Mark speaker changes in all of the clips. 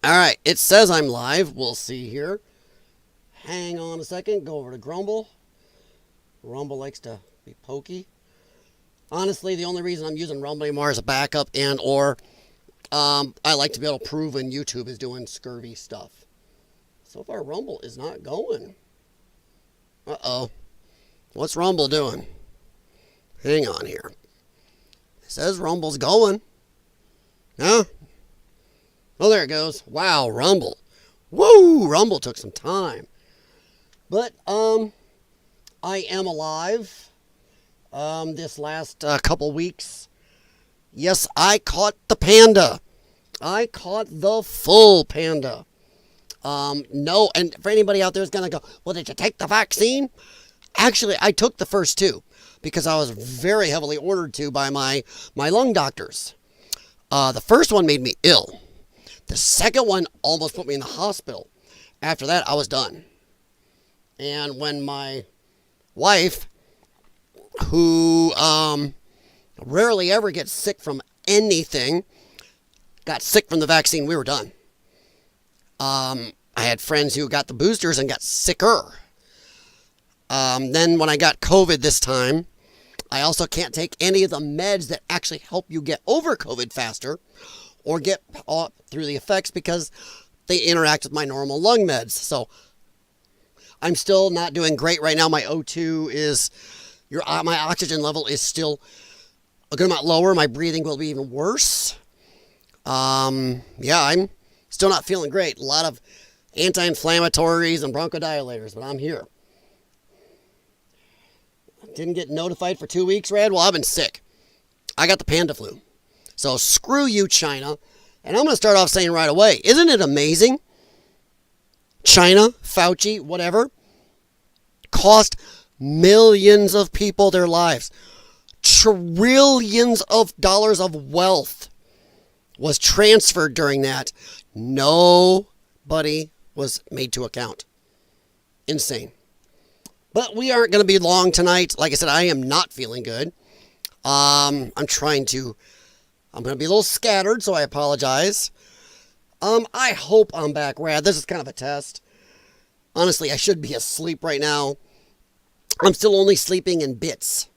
Speaker 1: All right, it says I'm live. We'll see here. Hang on a second. Go over to Grumble. Rumble likes to be pokey. Honestly, the only reason I'm using Rumble anymore as a backup and/or I like to be able to prove when YouTube is doing scurvy stuff. So far, Rumble is not going. Uh-oh. What's Rumble doing? Hang on here. It says Rumble's going. Huh? Oh, there it goes. Wow, Rumble. Woo! Rumble took some time. But, I am alive. This last couple weeks. Yes, I caught the panda. I caught the full panda. No, and for anybody out there who's going to go, well, did you take the vaccine? Actually, I took the first two because I was very heavily ordered to by my lung doctors. The first one made me ill. The second one almost put me in the hospital. After that, I was done. And when my wife, who rarely ever gets sick from anything, got sick from the vaccine, we were done. I had friends who got the boosters and got sicker. Then when I got COVID this time, I also can't take any of the meds that actually help you get over COVID faster or get through the effects because they interact with my normal lung meds. So I'm still not doing great right now. My O2 is, my oxygen level is still a good amount lower. My breathing will be even worse. Yeah, I'm still not feeling great. A lot of anti-inflammatories and bronchodilators, but I'm here. Didn't get notified for 2 weeks, Rad? Well, I've been sick. I got the panda flu. So screw you, China. And I'm going to start off saying right away, isn't it amazing? China, Fauci, whatever, cost millions of people their lives. Trillions of dollars of wealth was transferred during that. Nobody was made to account. Insane. But we aren't going to be long tonight. Like I said, I am not feeling good. I'm going to be a little scattered, so I apologize. I hope I'm back, Rad. This is kind of a test. Honestly, I should be asleep right now. I'm still only sleeping in bits.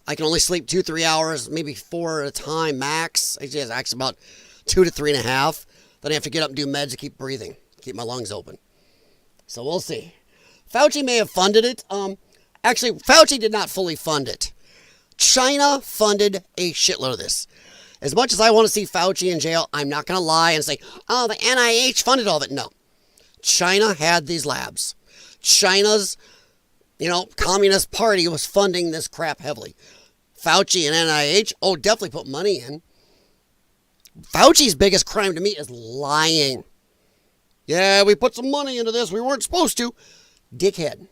Speaker 1: I can only sleep 2-3 hours, maybe 4 at a time max. Actually, it's actually about 2 to 3.5. Then I have to get up and do meds to keep breathing, keep my lungs open. So we'll see. Fauci may have funded it. Actually, Fauci did not fully fund it. China funded a shitload of this. As much as I want to see Fauci in jail, I'm not going to lie and say, oh, the NIH funded all of it. No. China had these labs. China's, Communist Party was funding this crap heavily. Fauci and NIH, definitely put money in. Fauci's biggest crime to me is lying. Yeah, we put some money into this. We weren't supposed to. Dickhead.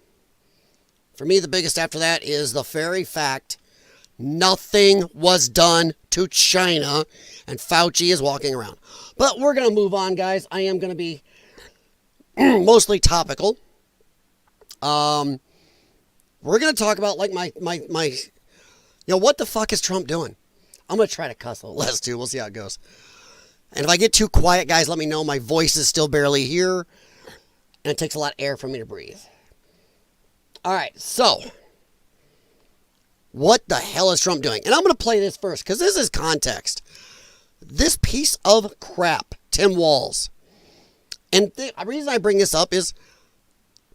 Speaker 1: For me, the biggest after that is the very fact nothing was done to China, and Fauci is walking around. But we're going to move on, guys. I am going to be mostly topical. We're going to talk about, like, my what the fuck is Trump doing? I'm going to try to cuss a little less, too. We'll see how it goes. And if I get too quiet, guys, let me know. My voice is still barely here, and it takes a lot of air for me to breathe. All right, so what the hell is Trump doing? And I'm going to play this first because this is context. This piece of crap, Tim Walz. And the reason I bring this up is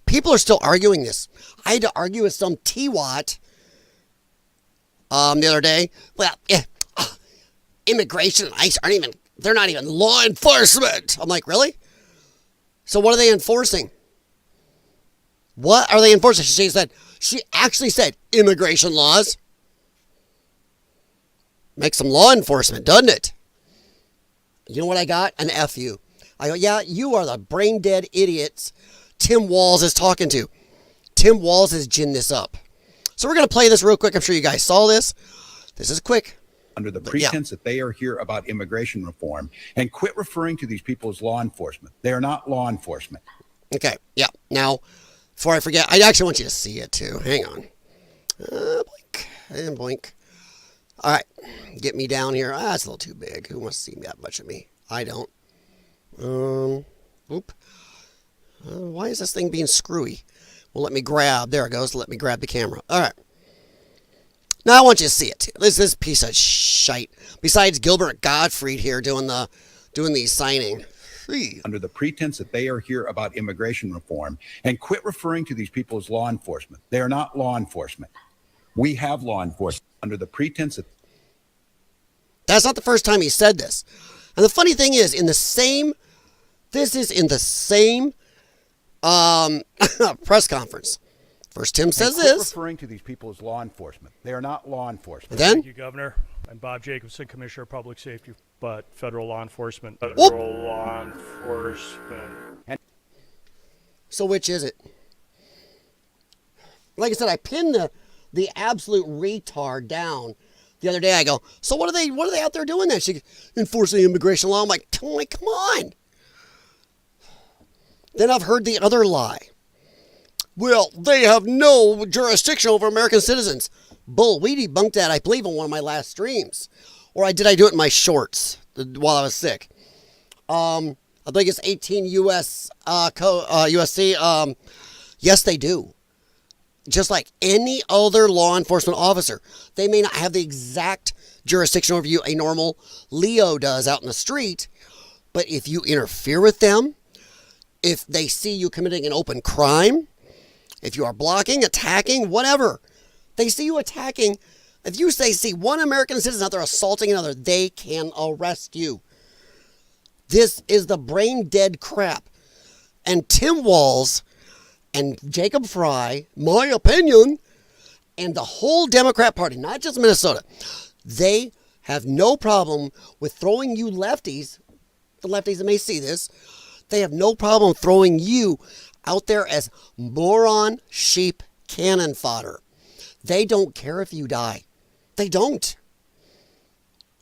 Speaker 1: people are still arguing this. I had to argue with some T-Watt the other day. Well, immigration and ICE they're not even law enforcement. I'm like, really? So what are they enforcing? What are they enforcing? She actually said immigration laws. Makes some law enforcement, doesn't it? You know what I got? An F you. I go, yeah, you are the brain dead idiots Tim Walz is talking to. Tim Walz has ginned this up. So we're going to play this real quick. I'm sure you guys saw this. This is quick.
Speaker 2: Under the pretense that they are here about immigration reform, and quit referring to these people as law enforcement. They are not law enforcement.
Speaker 1: Okay, yeah. Now, before I forget, I actually want you to see it too. Hang on. Blink. And blink. All right. Get me down here. That's a little too big. Who wants to see that much of me? I don't. Oop. Why is this thing being screwy? Well, let me grab. There it goes. Let me grab the camera. All right. Now I want you to see it. This piece of shite. Besides Gilbert Gottfried here doing the signing.
Speaker 2: Under the pretense that they are here about immigration reform, and quit referring to these people as law enforcement. They are not law enforcement. We have law enforcement under the pretense that...
Speaker 1: That's not the first time he said this. And the funny thing is, this is in the same press conference. First Tim says this.
Speaker 2: Referring to these people as law enforcement. They are not law enforcement.
Speaker 1: And then?
Speaker 3: Thank you, Governor. I'm Bob Jacobson, Commissioner of Public Safety, but federal law enforcement.
Speaker 1: So which is it? Like I said, I pinned the absolute retard down the other day. I go, so what are they out there doing then? She enforcing immigration law. I'm like, come on. Then I've heard the other lie. Well, they have no jurisdiction over American citizens. Bull, we debunked that, I believe, on one of my last streams. Or did I do it in my shorts while I was sick? I think it's 18 U.S. USC. Yes, they do. Just like any other law enforcement officer. They may not have the exact jurisdiction over you a normal Leo does out in the street. But if you interfere with them, if they see you committing an open crime, if you are blocking, attacking, whatever, they see you attacking. If you see one American citizen out there assaulting another, they can arrest you. This is the brain dead crap. And Tim Walz and Jacob Fry, my opinion, and the whole Democrat Party, not just Minnesota, they have no problem with throwing you lefties, the lefties that may see this, they have no problem throwing you out there as moron sheep cannon fodder. They don't care if you die. They don't.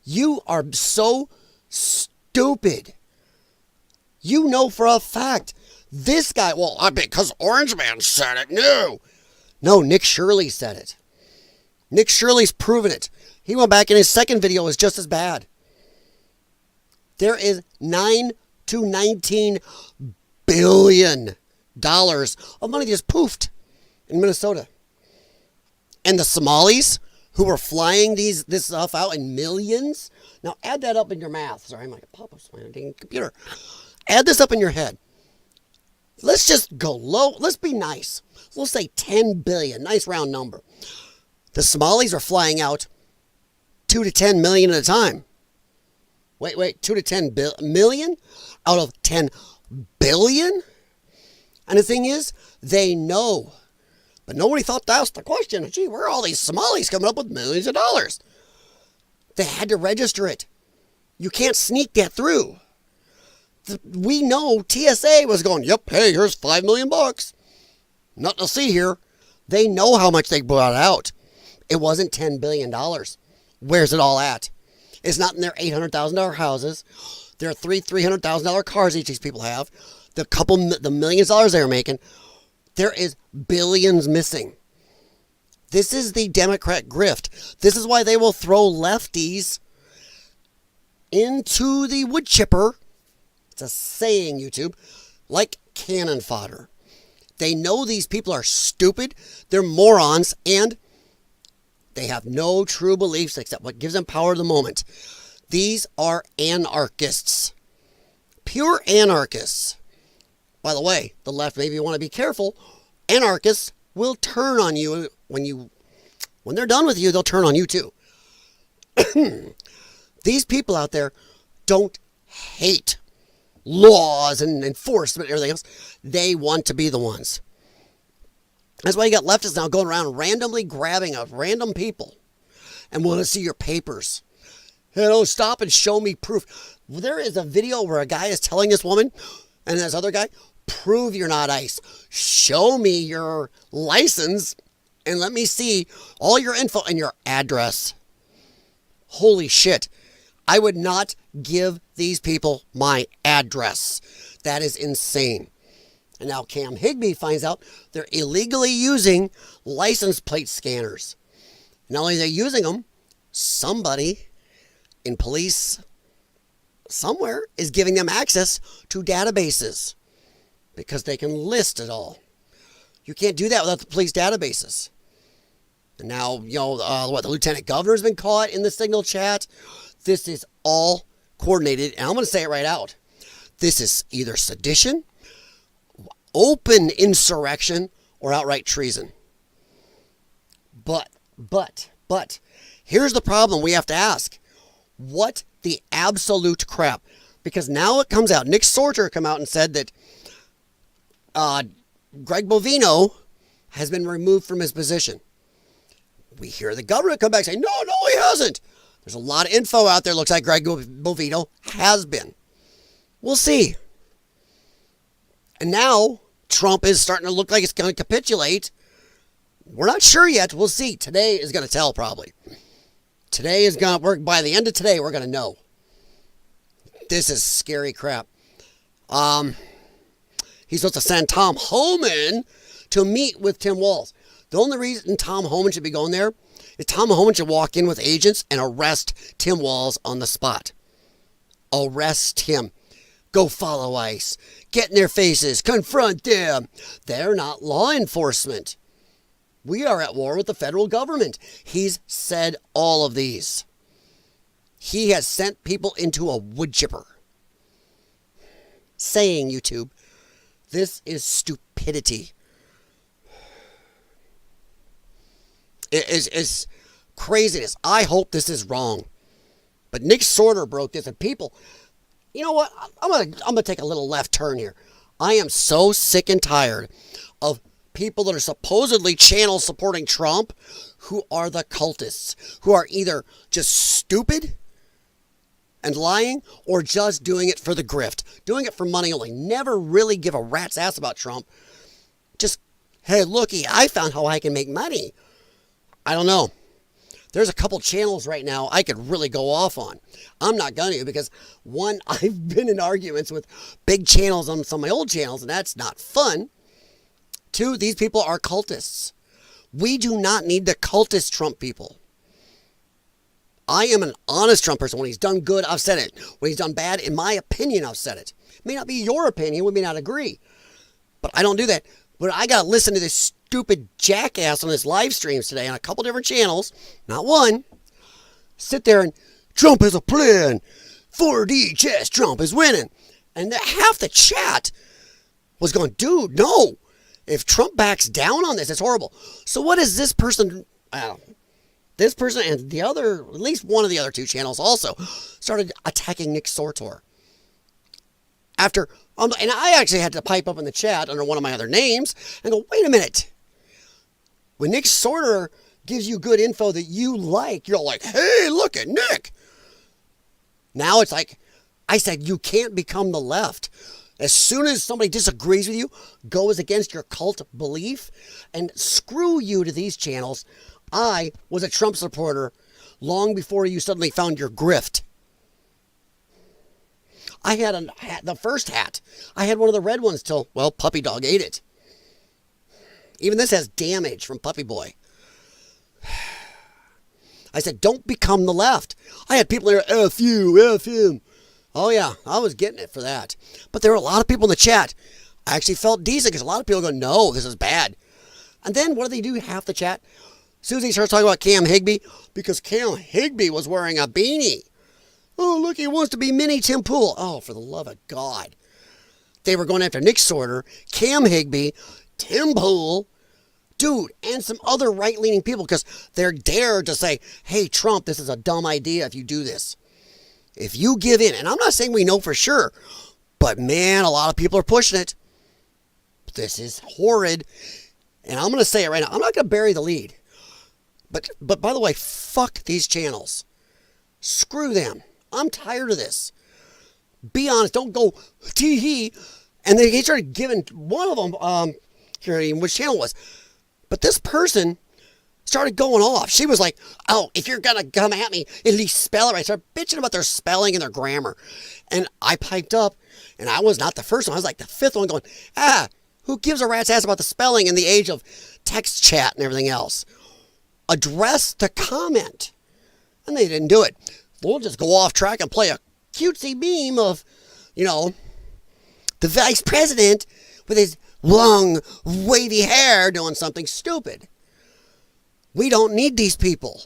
Speaker 1: You are so stupid. You know for a fact this guy, well, I bet because Orange Man said it. No, Nick Shirley said it. Nick Shirley's proven it. He went back and his second video is just as bad. There is $9 to $19 billion of money just poofed in Minnesota. And the Somalis who were flying this stuff out in millions. Now add that up in your math. Sorry, I'm like a pop-up my dang computer. Add this up in your head. Let's just go low. Let's be nice. We'll say 10 billion. Nice round number. The Somalis are flying out 2 to 10 million at a time. Wait, 2 to 10 million out of 10 billion? And the thing is, they know. But nobody thought to ask the question, gee, where are all these Somalis coming up with millions of dollars? They had to register it. You can't sneak that through. We know TSA was going, yep, hey, here's $5 million. Nothing to see here. They know how much they brought out. It wasn't $10 billion. Where's it all at? It's not in their $800,000 houses. Their $300,000 cars each these people have. The millions of dollars they were making. There is billions missing. This is the Democrat grift. This is why they will throw lefties into the wood chipper. It's a saying, YouTube. Like cannon fodder. They know these people are stupid. They're morons. And they have no true beliefs except what gives them power of the moment. These are anarchists. Pure anarchists. By the way, the left, maybe you want to be careful. Anarchists will turn on you when they're done with you, they'll turn on you too. These people out there don't hate laws and enforcement and everything else. They want to be the ones. That's why you got leftists now going around randomly grabbing up random people and want to see your papers. Stop and show me proof. There is a video where a guy is telling this woman and this other guy, prove you're not ICE. Show me your license and let me see all your info and your address. Holy shit. I would not give these people my address. That is insane. And now Cam Higbee finds out they're illegally using license plate scanners. Not only are they using them, somebody in police somewhere is giving them access to databases because they can list it all. You can't do that without the police databases. And now, the lieutenant governor's been caught in the Signal chat. This is all coordinated, and I'm going to say it right out. This is either sedition, open insurrection, or outright treason. But, here's the problem we have to ask. What the absolute crap? Because now it comes out. Nick Sorter come out and said that Greg Bovino has been removed from his position. We hear the government come back and say, no, he hasn't. There's a lot of info out there. Looks like Greg Bovino has been. We'll see. And now Trump is starting to look like it's going to capitulate. We're not sure yet. We'll see. Today is going to tell probably. Today is going to work. By the end of today, we're going to know. This is scary crap. He's supposed to send Tom Homan to meet with Tim Walz. The only reason Tom Homan should be going there is Tom Homan should walk in with agents and arrest Tim Walz on the spot. Arrest him. Go follow ICE. Get in their faces. Confront them. They're not law enforcement. We are at war with the federal government. He's said all of these. He has sent people into a wood chipper. Saying, YouTube, this is stupidity. It's craziness. I hope this is wrong. But Nick Sorter broke this, and people, you know what? I'm gonna take a little left turn here. I am so sick and tired of people that are supposedly channel supporting Trump who are the cultists, who are either just stupid and lying or just doing it for the grift, doing it for money only, never really give a rat's ass about Trump. Just, hey, looky, I found how I can make money. I don't know. There's a couple channels right now I could really go off on. I'm not going to because, one, I've been in arguments with big channels on some of my old channels, and that's not fun. Two, these people are cultists. We do not need to cultist Trump people. I am an honest Trump person. When he's done good, I've said it. When he's done bad, in my opinion, I've said it. It may not be your opinion. We may not agree. But I don't do that. But I got to listen to this stupid jackass on his live streams today on a couple different channels, not one, sit there and Trump has a plan. 4D chess, Trump is winning. And half the chat was going, dude, no. If Trump backs down on this, it's horrible. So what is this person, this person and the other, at least one of the other two channels also started attacking Nick Sorter. After, and I actually had to pipe up in the chat under one of my other names and go, wait a minute. When Nick Sorter gives you good info that you like, you're like, hey, look at Nick. Now it's like, I said, you can't become the left. As soon as somebody disagrees with you, goes against your cult belief, and screw you to these channels. I was a Trump supporter long before you suddenly found your grift. I had a hat, the first hat. I had one of the red ones till, well, Puppy Dog ate it. Even this has damage from Puppy Boy. I said, don't become the left. I had people there, F you, F him. Oh, yeah, I was getting it for that. But there were a lot of people in the chat. I actually felt decent because a lot of people go, no, this is bad. And then what do they do? Half the chat. Susie starts talking about Cam Higbee because Cam Higbee was wearing a beanie. Oh, look, he wants to be mini Tim Pool. Oh, for the love of God. They were going after Nick Sorter, Cam Higbee, Tim Pool, dude, and some other right-leaning people because they're dared to say, hey, Trump, this is a dumb idea if you do this. If you give in, and I'm not saying we know for sure, but man, a lot of people are pushing it. This is horrid. And I'm going to say it right now. I'm not going to bury the lead. But by the way, fuck these channels. Screw them. I'm tired of this. Be honest. Don't go tee-hee. And they started giving one of them, here, which channel it was. But this person started going off. She was like, oh, if you're going to come at me, at least spell it right. Started bitching about their spelling and their grammar. And I piped up, and I was not the first one. I was like the fifth one going, who gives a rat's ass about the spelling in the age of text chat and everything else? Address the comment. And they didn't do it. We'll just go off track and play a cutesy meme of, the vice president with his long, wavy hair doing something stupid. We don't need these people.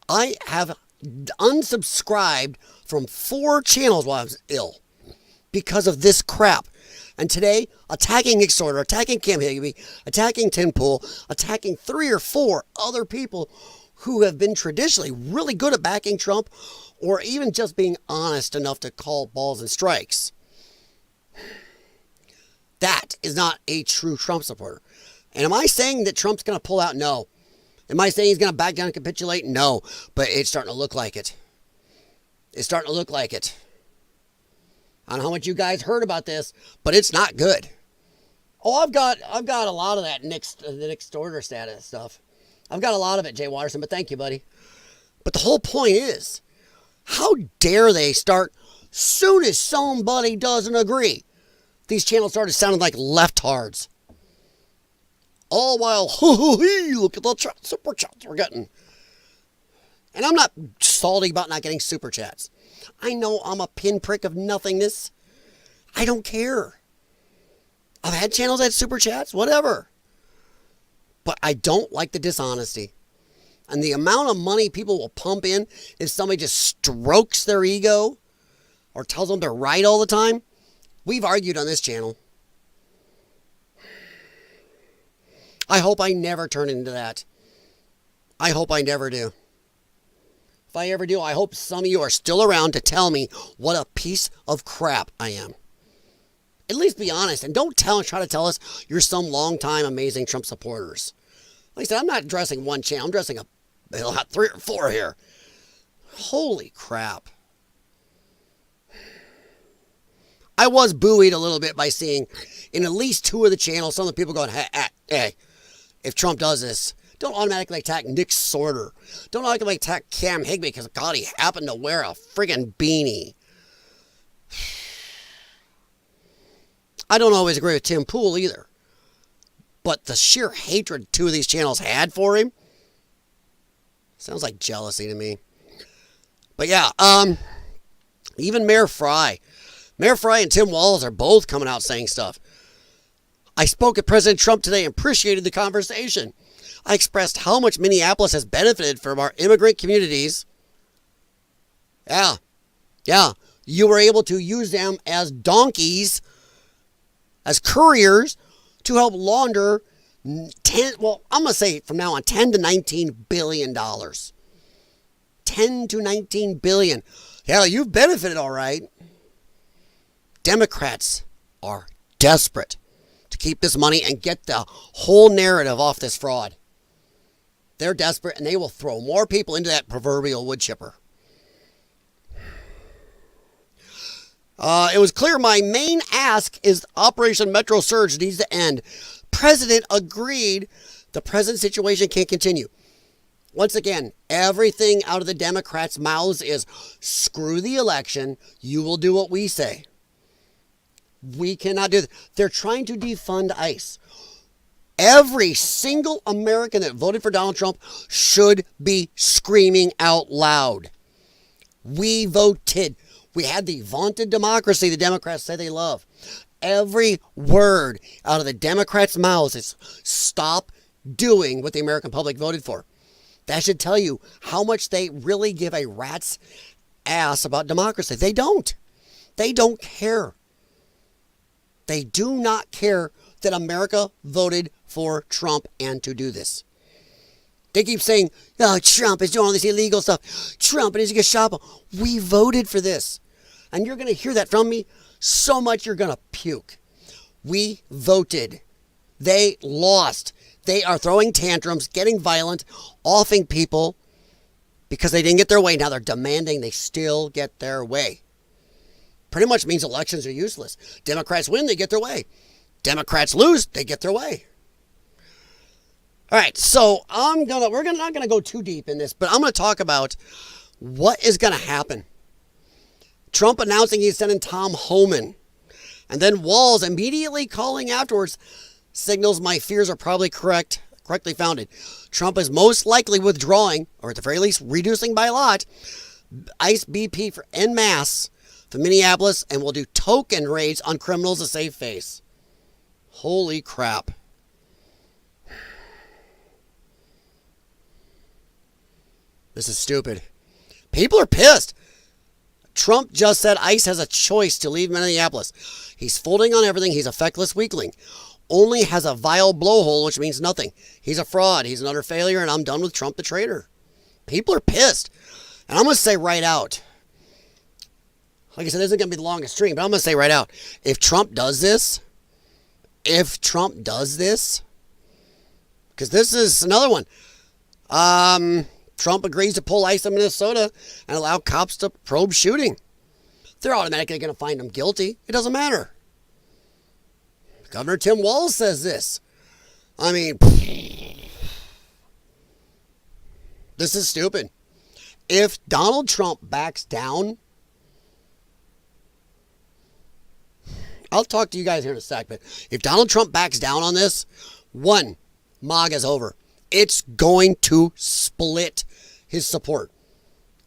Speaker 1: I have unsubscribed from 4 channels while I was ill because of this crap. And today, attacking Nick Sorter, attacking Cam Higby, attacking Tim Pool, attacking 3 or 4 other people who have been traditionally really good at backing Trump, or even just being honest enough to call balls and strikes. That is not a true Trump supporter. And am I saying that Trump's going to pull out? No. Am I saying he's going to back down and capitulate? No. But it's starting to look like it. It's starting to look like it. I don't know how much you guys heard about this, but it's not good. Oh, I've got a lot of that the next order status stuff. I've got a lot of it, Jay Watterson, but thank you, buddy. But the whole point is, how dare they start soon as somebody doesn't agree? These channels started sounding like leftards. All while, look at the super chats we're getting. And I'm not salty about not getting super chats. I know I'm a pinprick of nothingness. I don't care. I've had channels that had super chats, whatever. But I don't like the dishonesty. And the amount of money people will pump in if somebody just strokes their ego or tells them they're right all the time. We've argued on this channel. I hope I never turn into that. I hope I never do. If I ever do, I hope some of you are still around to tell me what a piece of crap I am. At least be honest, and don't try to tell us you're some long-time amazing Trump supporters. Like I said, I'm not addressing one channel. I'm addressing 3 or 4 here. Holy crap. I was buoyed a little bit by seeing in at least 2 of the channels, some of the people going, hey, if Trump does this, don't automatically attack Nick Sorter. Don't automatically attack Cam Higby because, God, he happened to wear a friggin' beanie. I don't always agree with Tim Pool either. But the sheer hatred 2 of these channels had for him sounds like jealousy to me. But yeah, even Mayor Fry and Tim Walz are both coming out saying stuff. I spoke at President Trump today and appreciated the conversation. I expressed how much Minneapolis has benefited from our immigrant communities. Yeah. You were able to use them as donkeys, as couriers, to help launder I'm going to say from now on, $10 to $19 billion. 10 to 19 billion. Yeah, you've benefited all right. Democrats are desperate to keep this money and get the whole narrative off this fraud. They're desperate, and they will throw more people into that proverbial wood chipper. It was clear my main ask is Operation Metro Surge needs to end. President agreed the present situation can't continue. Once again, everything out of the Democrats' mouths is screw the election. You will do what we say. We cannot do that. They're trying to defund ICE. Every single American that voted for Donald Trump should be screaming out loud. We voted. We had the vaunted democracy the Democrats say they love. Every word out of the Democrats' mouths is stop doing what the American public voted for. That should tell you how much they really give a rat's ass about democracy. They don't. They don't care. They do not care that America voted for Trump and to do this. They keep saying, oh, Trump is doing all this illegal stuff. Trump needs to get shot. We voted for this. And you're going to hear that from me so much you're going to puke. We voted. They lost. They are throwing tantrums, getting violent, offing people because they didn't get their way. Now they're demanding they still get their way. Pretty much means elections are useless. Democrats win, they get their way. Democrats lose, they get their way. All right, so we're not gonna go too deep in this, but I'm gonna talk about what is gonna happen. Trump announcing he's sending Tom Homan, and then Walz immediately calling afterwards signals my fears are probably correctly founded. Trump is most likely withdrawing, or at the very least reducing by a lot, ICE BP for en masse for Minneapolis, and we'll do token raids on criminals to save face. Holy crap. This is stupid. People are pissed. Trump just said ICE has a choice to leave Minneapolis. He's folding on everything. He's a feckless weakling. Only has a vile blowhole, which means nothing. He's a fraud. He's an utter failure, and I'm done with Trump the traitor. People are pissed. And I'm going to say right out, like I said, this isn't going to be the longest stream, but I'm going to say right out, if Trump does this, because this is another one. Trump agrees to pull ICE in Minnesota and allow cops to probe shooting. They're automatically going to find him guilty. It doesn't matter. Governor Tim Walz says this. I mean, this is stupid. If Donald Trump backs down, I'll talk to you guys here in a sec, but if Donald Trump backs down on this, one, MAGA's over. It's going to split his support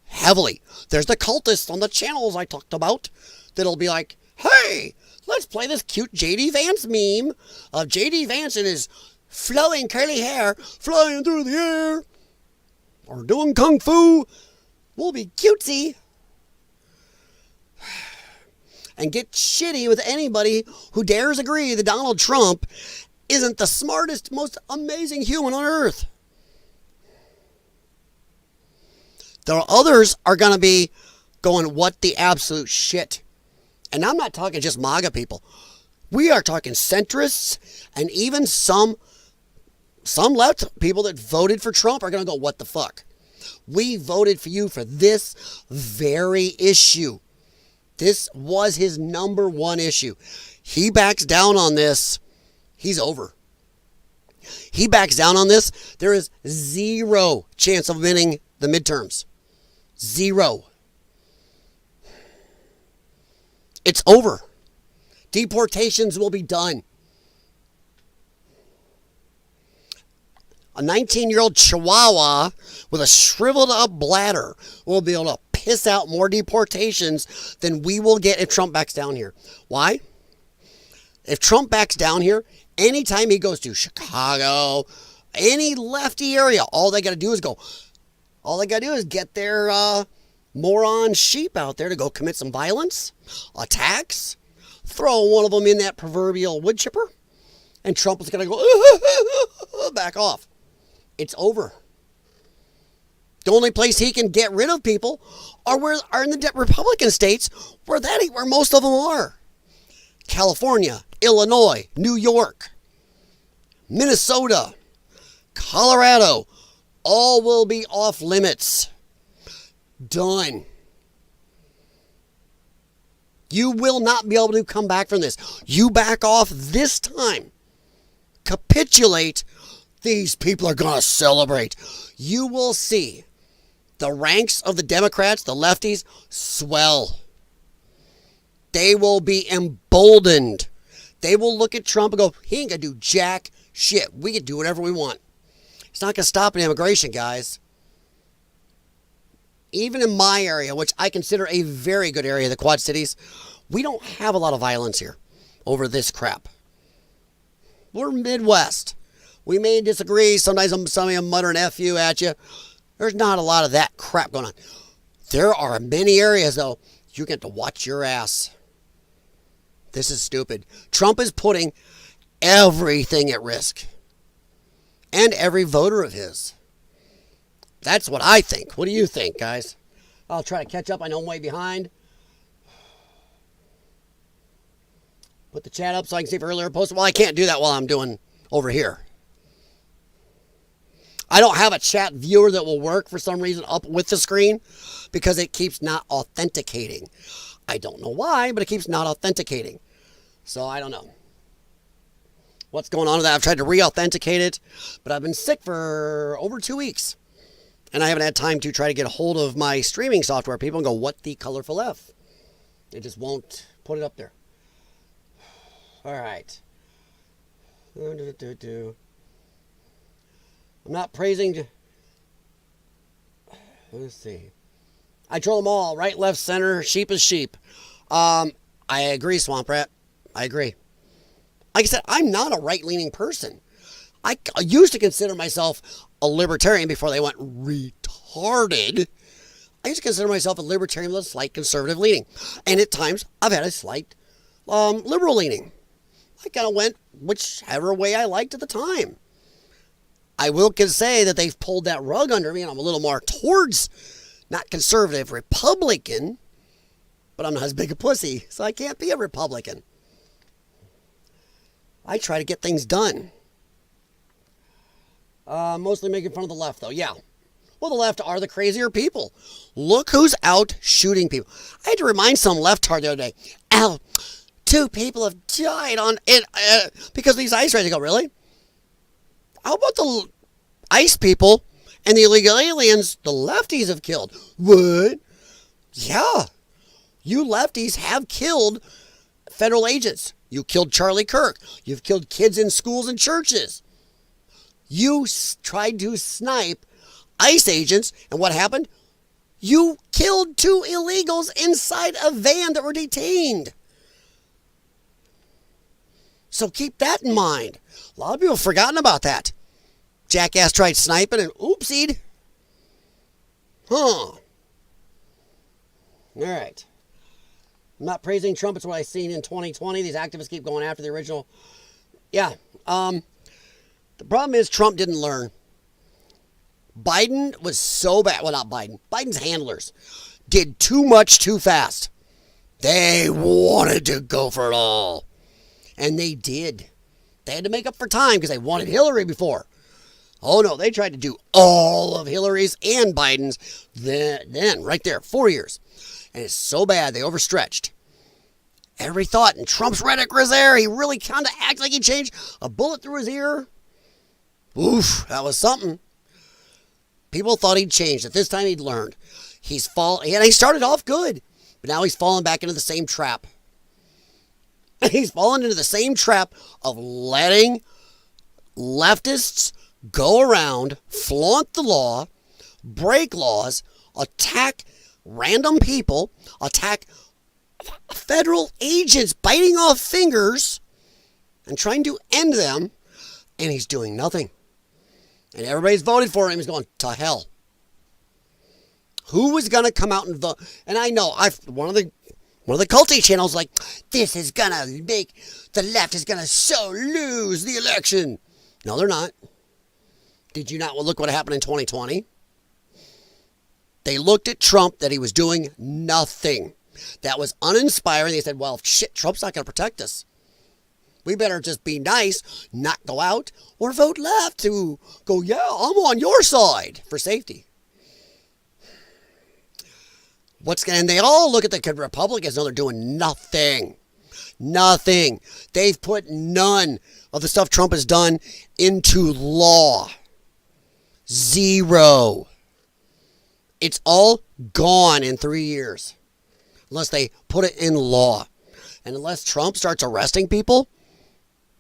Speaker 1: heavily. There's the cultists on the channels I talked about that'll be like, hey, let's play this cute J.D. Vance meme of J.D. Vance and his flowing curly hair flying through the air or doing kung fu. We'll be cutesy and get shitty with anybody who dares agree that Donald Trump isn't the smartest, most amazing human on earth. The others are going to be going, what the absolute shit? And I'm not talking just MAGA people. We are talking centrists, and even some left people that voted for Trump are going to go, what the fuck? We voted for you for this very issue. This was his number one issue. He backs down on this, he's over. He backs down on this, there is zero chance of winning the midterms. Zero. It's over. Deportations will be done. A 19-year-old Chihuahua with a shriveled up bladder will be able to piss out more deportations than we will get if Trump backs down here. Why? If Trump backs down here, anytime he goes to Chicago, any lefty area, all they got to do is get their moron sheep out there to go commit some violence, attacks, throw one of them in that proverbial wood chipper, and Trump is going to go back off. It's over. The only place he can get rid of people are in the Republican states where most of them are. California, Illinois, New York, Minnesota, Colorado, all will be off limits. Done. You will not be able to come back from this. You back off this time. Capitulate. These people are going to celebrate. You will see the ranks of the Democrats, the lefties, swell. They will be emboldened. They will look at Trump and go, he ain't going to do jack shit. We can do whatever we want. It's not going to stop an immigration, guys. Even in my area, which I consider a very good area, the Quad Cities, we don't have a lot of violence here over this crap. We're Midwest. We may disagree. Sometimes somebody will mutter an F you at you. There's not a lot of that crap going on. There are many areas, though, you get to watch your ass. This is stupid. Trump is putting everything at risk. And every voter of his. That's what I think. What do you think, guys? I'll try to catch up. I know I'm way behind. Put the chat up so I can see if earlier posted. Well, I can't do that while I'm doing over here. I don't have a chat viewer that will work for some reason up with the screen because it keeps not authenticating. I don't know why, but it keeps not authenticating. So I don't know what's going on with that. I've tried to re-authenticate it, but I've been sick for over 2 weeks. And I haven't had time to try to get a hold of my streaming software. People go, what the colorful F? It just won't put it up there. All right. I'm not praising. Let's see. I troll them all, right, left, center, sheep is sheep. I agree, Swamp Rat. I agree. Like I said, I'm not a right-leaning person. I used to consider myself a libertarian before they went retarded. I used to consider myself a libertarian with a slight conservative leaning. And at times, I've had a slight liberal leaning. I kind of went whichever way I liked at the time. I will say that they've pulled that rug under me, and I'm a little more towards not conservative, Republican, but I'm not as big a pussy, so I can't be a Republican. I try to get things done. Mostly making fun of the left, though. Yeah. Well, the left are the crazier people. Look who's out shooting people. I had to remind some leftard the other day, Al, 2 people have died on it because of these ICE raids. I go, really? How about the ICE people and the illegal aliens the lefties have killed? What? Yeah. You lefties have killed federal agents. You killed Charlie Kirk. You've killed kids in schools and churches. You tried to snipe ICE agents, and what happened? You killed 2 illegals inside a van that were detained. So keep that in mind. A lot of people have forgotten about that. Jackass tried sniping and oopsied. Huh. All right. I'm not praising Trump. It's what I've seen in 2020. These activists keep going after the original. Yeah. The problem is Trump didn't learn. Biden was so bad. Well, not Biden. Biden's handlers did too much too fast. They wanted to go for it all. And they did. They had to make up for time because they wanted Hillary before. Oh, no. They tried to do all of Hillary's and Biden's then right there, 4 years. And it's so bad, they overstretched. Every thought, and Trump's rhetoric was there. He really kind of acted like he changed. A bullet through his ear. Oof, that was something. People thought he'd changed. At this time, he'd learned. And he started off good, but now he's fallen back into the same trap. He's fallen into the same trap of letting leftists go around, flaunt the law, break laws, attack random people, attack federal agents biting off fingers and trying to end them, and he's doing nothing. And everybody's voted for him. He's going to hell. Who was going to come out and vote? And I know one of the culty channels like, this is going to make the left is going to so lose the election. No, they're not. Did you not look what happened in 2020? They looked at Trump that he was doing nothing. That was uninspiring. They said, well, shit, Trump's not going to protect us. We better just be nice, not go out, or vote left to go, yeah, I'm on your side for safety. And they all look at the Republicans and they're doing nothing. Nothing. They've put none of the stuff Trump has done into law. Zero. It's all gone in 3 years. Unless they put it in law. And unless Trump starts arresting people,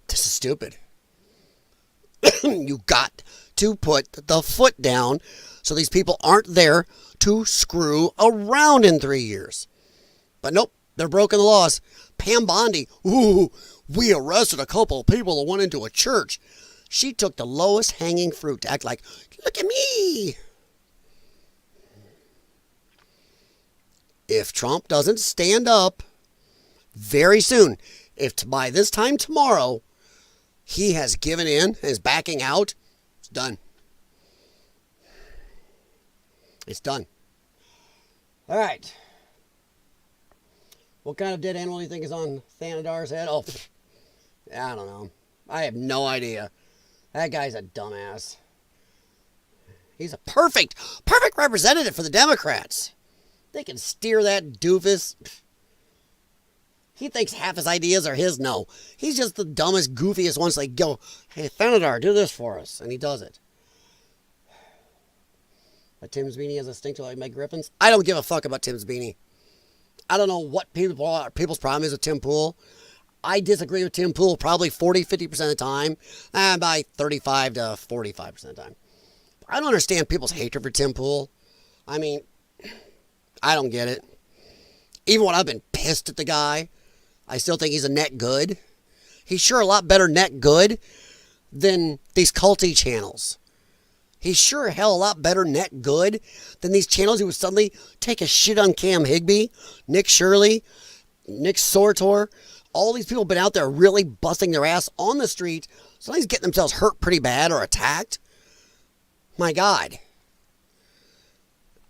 Speaker 1: this is stupid. You got to put the foot down so these people aren't there to screw around in 3 years. But nope, they're broken the laws. Pam Bondi, ooh, we arrested a couple of people that went into a church. She took the lowest hanging fruit to act like, look at me. If Trump doesn't stand up very soon, if by this time tomorrow he has given in, is backing out, it's done. It's done. All right. What kind of dead animal do you think is on Thanadar's head? Oh, I don't know. I have no idea. That guy's a dumbass. He's a perfect representative for the Democrats. They can steer that doofus. He thinks half his ideas are his. No. He's just the dumbest, goofiest ones. Like, go, hey, Thanadar, do this for us. And he does it. But Tim Sweeney has a stink to like Meg Griffin's. I don't give a fuck about Tim Sweeney. I don't know what people's problem is with Tim Pool. I disagree with Tim Pool probably 40-50% of the time. By 35 to 45% of the time. I don't understand people's hatred for Tim Pool. I mean, I don't get it. Even when I've been pissed at the guy, I still think he's a net good. He's sure a lot better net good than these culty channels. He's sure hell a lot better net good than these channels who would suddenly take a shit on Cam Higbee, Nick Shirley, Nick Sortor. All these people have been out there really busting their ass on the street. Somebody's getting themselves hurt pretty bad or attacked. My God.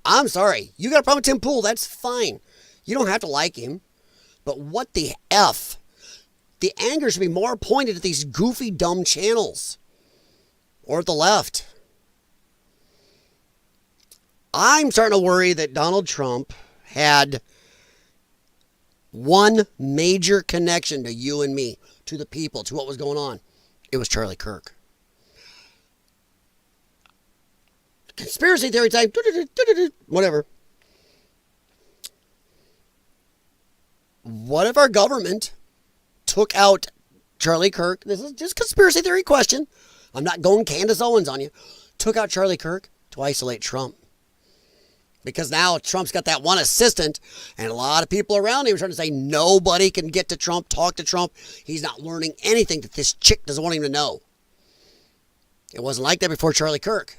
Speaker 1: I'm sorry. You got a problem with Tim Pool, that's fine. You don't have to like him. But what the F? The anger should be more pointed at these goofy, dumb channels. Or at the left. I'm starting to worry that Donald Trump had one major connection to you and me, to the people, to what was going on. It was Charlie Kirk. Conspiracy theory type, whatever. What if our government took out Charlie Kirk? This is just conspiracy theory question. I'm not going Candace Owens on you. Took out Charlie Kirk to isolate Trump. Because now Trump's got that one assistant, and a lot of people around him are trying to say nobody can get to Trump, talk to Trump. He's not learning anything that this chick doesn't want him to know. It wasn't like that before Charlie Kirk.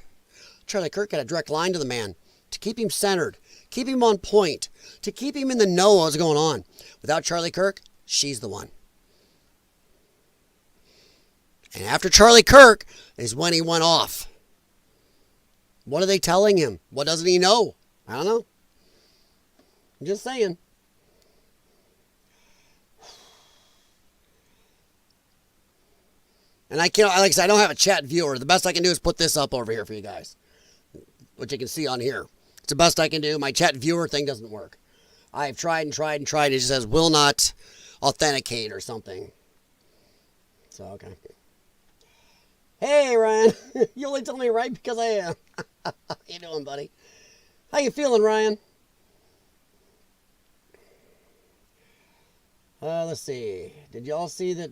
Speaker 1: Charlie Kirk had a direct line to the man to keep him centered, keep him on point, to keep him in the know of what's going on. Without Charlie Kirk, she's the one. And after Charlie Kirk is when he went off. What are they telling him? What doesn't he know? I don't know. I'm just saying. And I can't, like I said, I don't have a chat viewer. The best I can do is put this up over here for you guys, which you can see on here. It's the best I can do. My chat viewer thing doesn't work. I've tried and tried and tried. It just says will not authenticate or something. So, okay. Hey, Ryan. You only told me right because I am. How you doing, buddy? How you feeling, Ryan? Let's see. Did y'all see that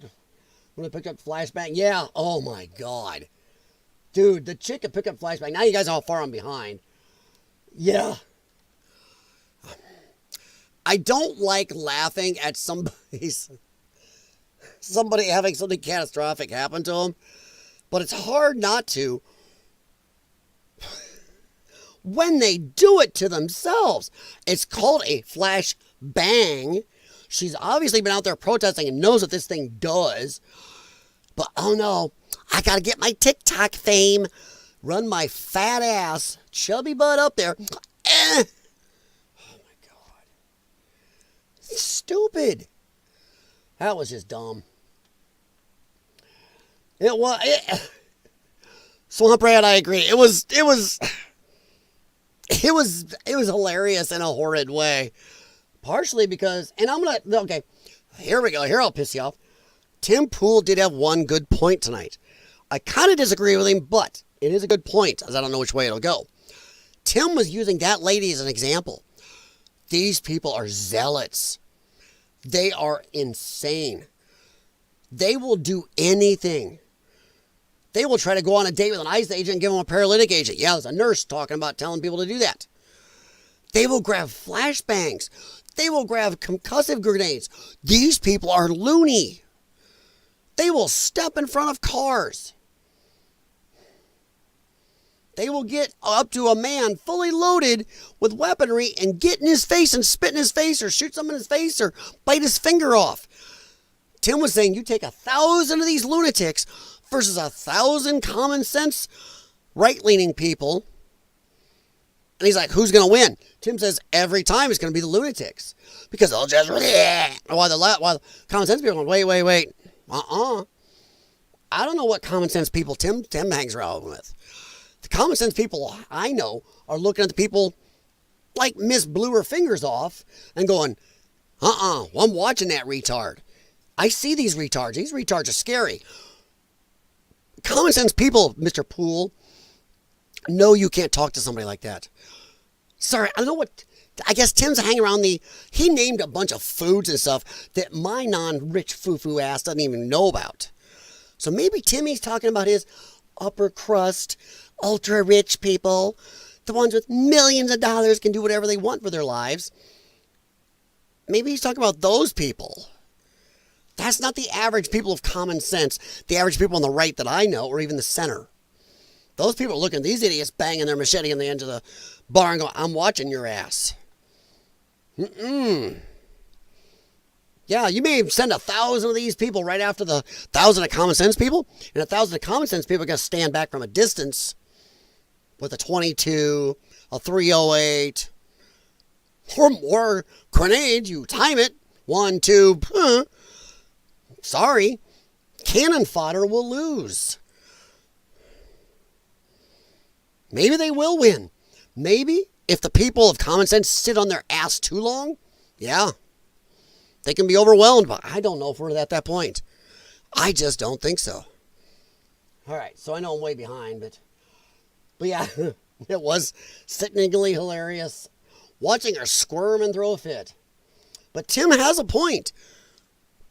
Speaker 1: when I picked up flashbang? Yeah. Oh, my God. Dude, the chick that picked up flashbang. Now you guys know how far I'm behind. Yeah. I don't like laughing at somebody having something catastrophic happen to them. But it's hard not to when they do it to themselves. It's called a flash bang. She's obviously been out there protesting and knows what this thing does. But oh no, I gotta get my TikTok fame. Run my fat ass, chubby butt up there. Oh my God. Stupid. That was just dumb. It was Swamp Rat, I agree. It was hilarious in a horrid way. Partially because, and okay, here we go. Here I'll piss you off. Tim Pool did have one good point tonight. I kind of disagree with him, but it is a good point, as I don't know which way it'll go. Tim was using that lady as an example. These people are zealots. They are insane. They will do anything. They will try to go on a date with an ICE agent and give them a paralytic agent. Yeah, there's a nurse talking about telling people to do that. They will grab flashbangs. They will grab concussive grenades. These people are loony. They will step in front of cars. They will get up to a man fully loaded with weaponry and get in his face and spit in his face or shoot someone in his face or bite his finger off. Tim was saying you take 1,000 of these lunatics versus 1,000 common sense right-leaning people. And he's like, who's going to win? Tim says every time it's going to be the lunatics. Because they'll just, while the common sense people are going, wait. I don't know what common sense people Tim hangs around with. The common sense people I know are looking at the people like Miss Blew her fingers off and going, well, I'm watching that retard. I see these retards. These retards are scary. Common sense people, Mr. Poole, know you can't talk to somebody like that. Sorry, I don't know what, I guess Tim's hanging around he named a bunch of foods and stuff that my non-rich foo-foo ass doesn't even know about. So maybe Timmy's talking about his upper crust, ultra-rich people the ones with millions of dollars can do whatever they want for their lives. Maybe he's talking about those people. That's not the average people of common sense, the average people on the right that I know, or even the center. Those people are looking at these idiots banging their machete on the end of the bar and going, I'm watching your ass. Yeah, you may send 1,000 of these people right after the 1,000 of common sense people, and 1,000 of common sense people are going to stand back from a distance with a 22, a 308, or more grenades. You time it. 1, 2, sorry. Cannon fodder will lose. Maybe they will win. Maybe if the people of common sense sit on their ass too long, yeah, they can be overwhelmed, but I don't know if we're at that point. I just don't think so. All right, so I know I'm way behind, but yeah, it was sickeningly hilarious watching her squirm and throw a fit. But Tim has a point.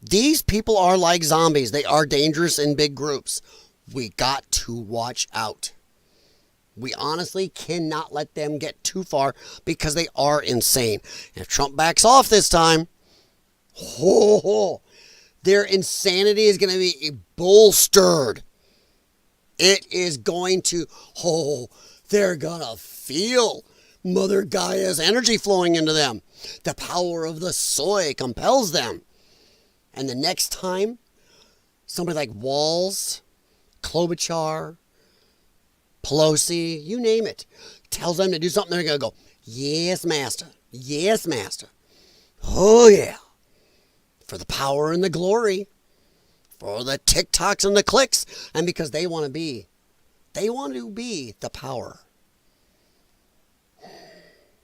Speaker 1: These people are like zombies. They are dangerous in big groups. We got to watch out. We honestly cannot let them get too far because they are insane. And if Trump backs off this time, their insanity is going to be bolstered. It is going to, they're going to feel Mother Gaia's energy flowing into them. The power of the soy compels them. And the next time, somebody like Walz, Klobuchar, Pelosi, you name it, tells them to do something, they're going to go, yes, master. Yes, master. Oh, yeah. For the power and the glory. For the TikToks and the clicks. And because they want to be the power.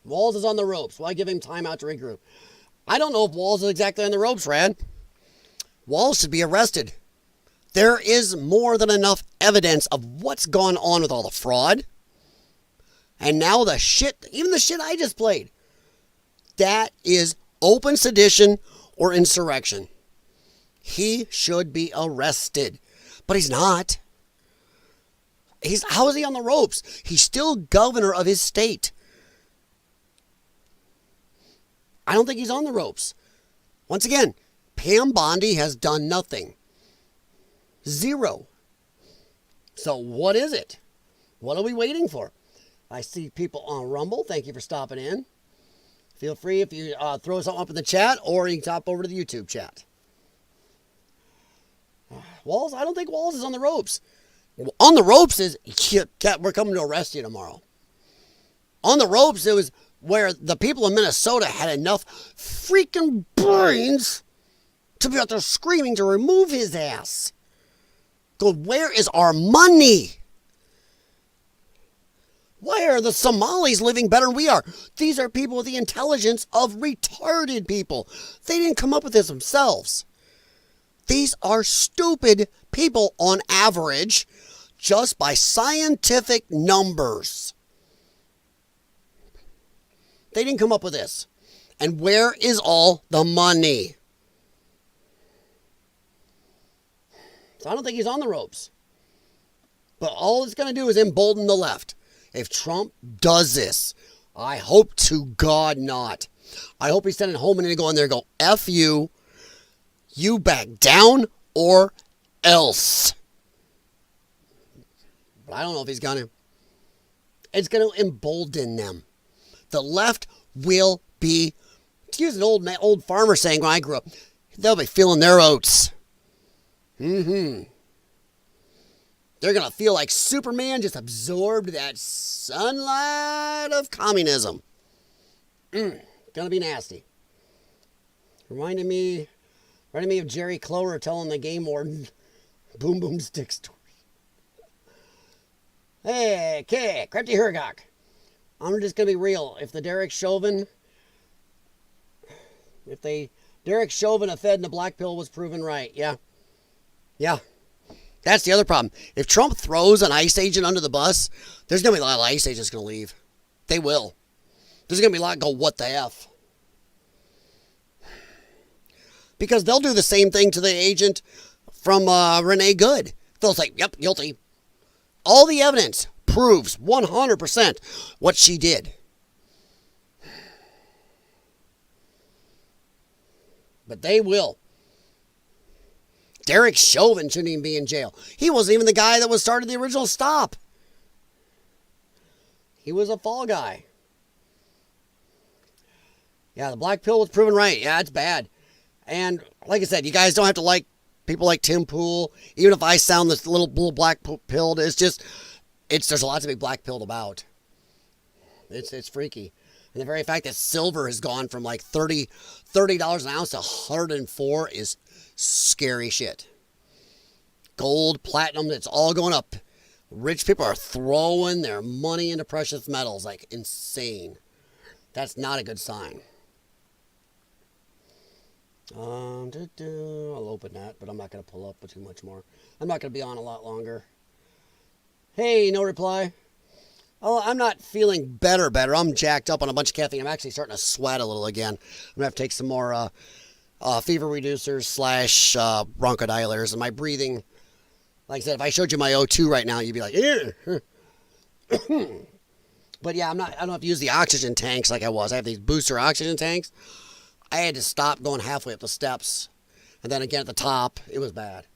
Speaker 1: Walz is on the ropes. Why give him time out to regroup? I don't know if Walz is exactly on the ropes, Rad. Walz should be arrested. There is more than enough evidence of what's gone on with all the fraud. And now the shit, even the shit I just played. That is open sedition or insurrection. He should be arrested. But he's not. How is he on the ropes? He's still governor of his state. I don't think he's on the ropes. Once again, Pam Bondi has done nothing. Zero. So what is it? What are we waiting for? I see people on Rumble. Thank you for stopping in. Feel free if you throw something up in the chat, or you can top over to the YouTube chat. Walz, I don't think Walz is on the ropes. On the ropes is, we're coming to arrest you tomorrow. On the ropes, it was where the people of Minnesota had enough freaking brains to be out there screaming to remove his ass. Go, where is our money? Why are the Somalis living better than we are? These are people with the intelligence of retarded people. They didn't come up with this themselves. These are stupid people on average, just by scientific numbers. They didn't come up with this. And where is all the money? So I don't think he's on the ropes. But all it's going to do is embolden the left. If Trump does this, I hope to God not. I hope he's sending home and they go in there and go, F you. You back down or else. But I don't know if he's going to. It's going to embolden them. The left will be, to use an old farmer saying when I grew up, they'll be feeling their oats. They're going to feel like Superman just absorbed that sunlight of communism. Going to be nasty. Reminding me of Jerry Clower telling the game warden Boom Boom Stick story. Hey, okay, Crafty Hergok. I'm just going to be real. If Derek Chauvin of Fed and the black pill was proven right, yeah. That's the other problem. If Trump throws an ICE agent under the bus, there's going to be a lot of ICE agents going to leave. They will. There's going to be a lot go, what the F? Because they'll do the same thing to the agent from Renee Good. They'll say, yep, guilty. All the evidence proves 100% what she did. But they will. Derek Chauvin shouldn't even be in jail. He wasn't even the guy that was started the original stop. He was a fall guy. Yeah, the black pill was proven right. Yeah, it's bad. And like I said, you guys don't have to like people like Tim Pool. Even if I sound this little black pilled, there's a lot to be black pilled about. It's freaky. And the very fact that silver has gone from like $30 an ounce to $104 is scary shit. Gold, platinum, it's all going up. Rich people are throwing their money into precious metals like insane. That's not a good sign. I'll open that, but I'm not going to pull up too much more. I'm not going to be on a lot longer. Hey, no reply. Oh, I'm not feeling better. I'm jacked up on a bunch of caffeine. I'm actually starting to sweat a little again. I'm going to have to take some more fever reducers / bronchodilators. And my breathing, like I said, if I showed you my O2 right now, you'd be like, eh. But yeah, I don't have to use the oxygen tanks like I was. I have these booster oxygen tanks. I had to stop going halfway up the steps. And then again at the top, it was bad.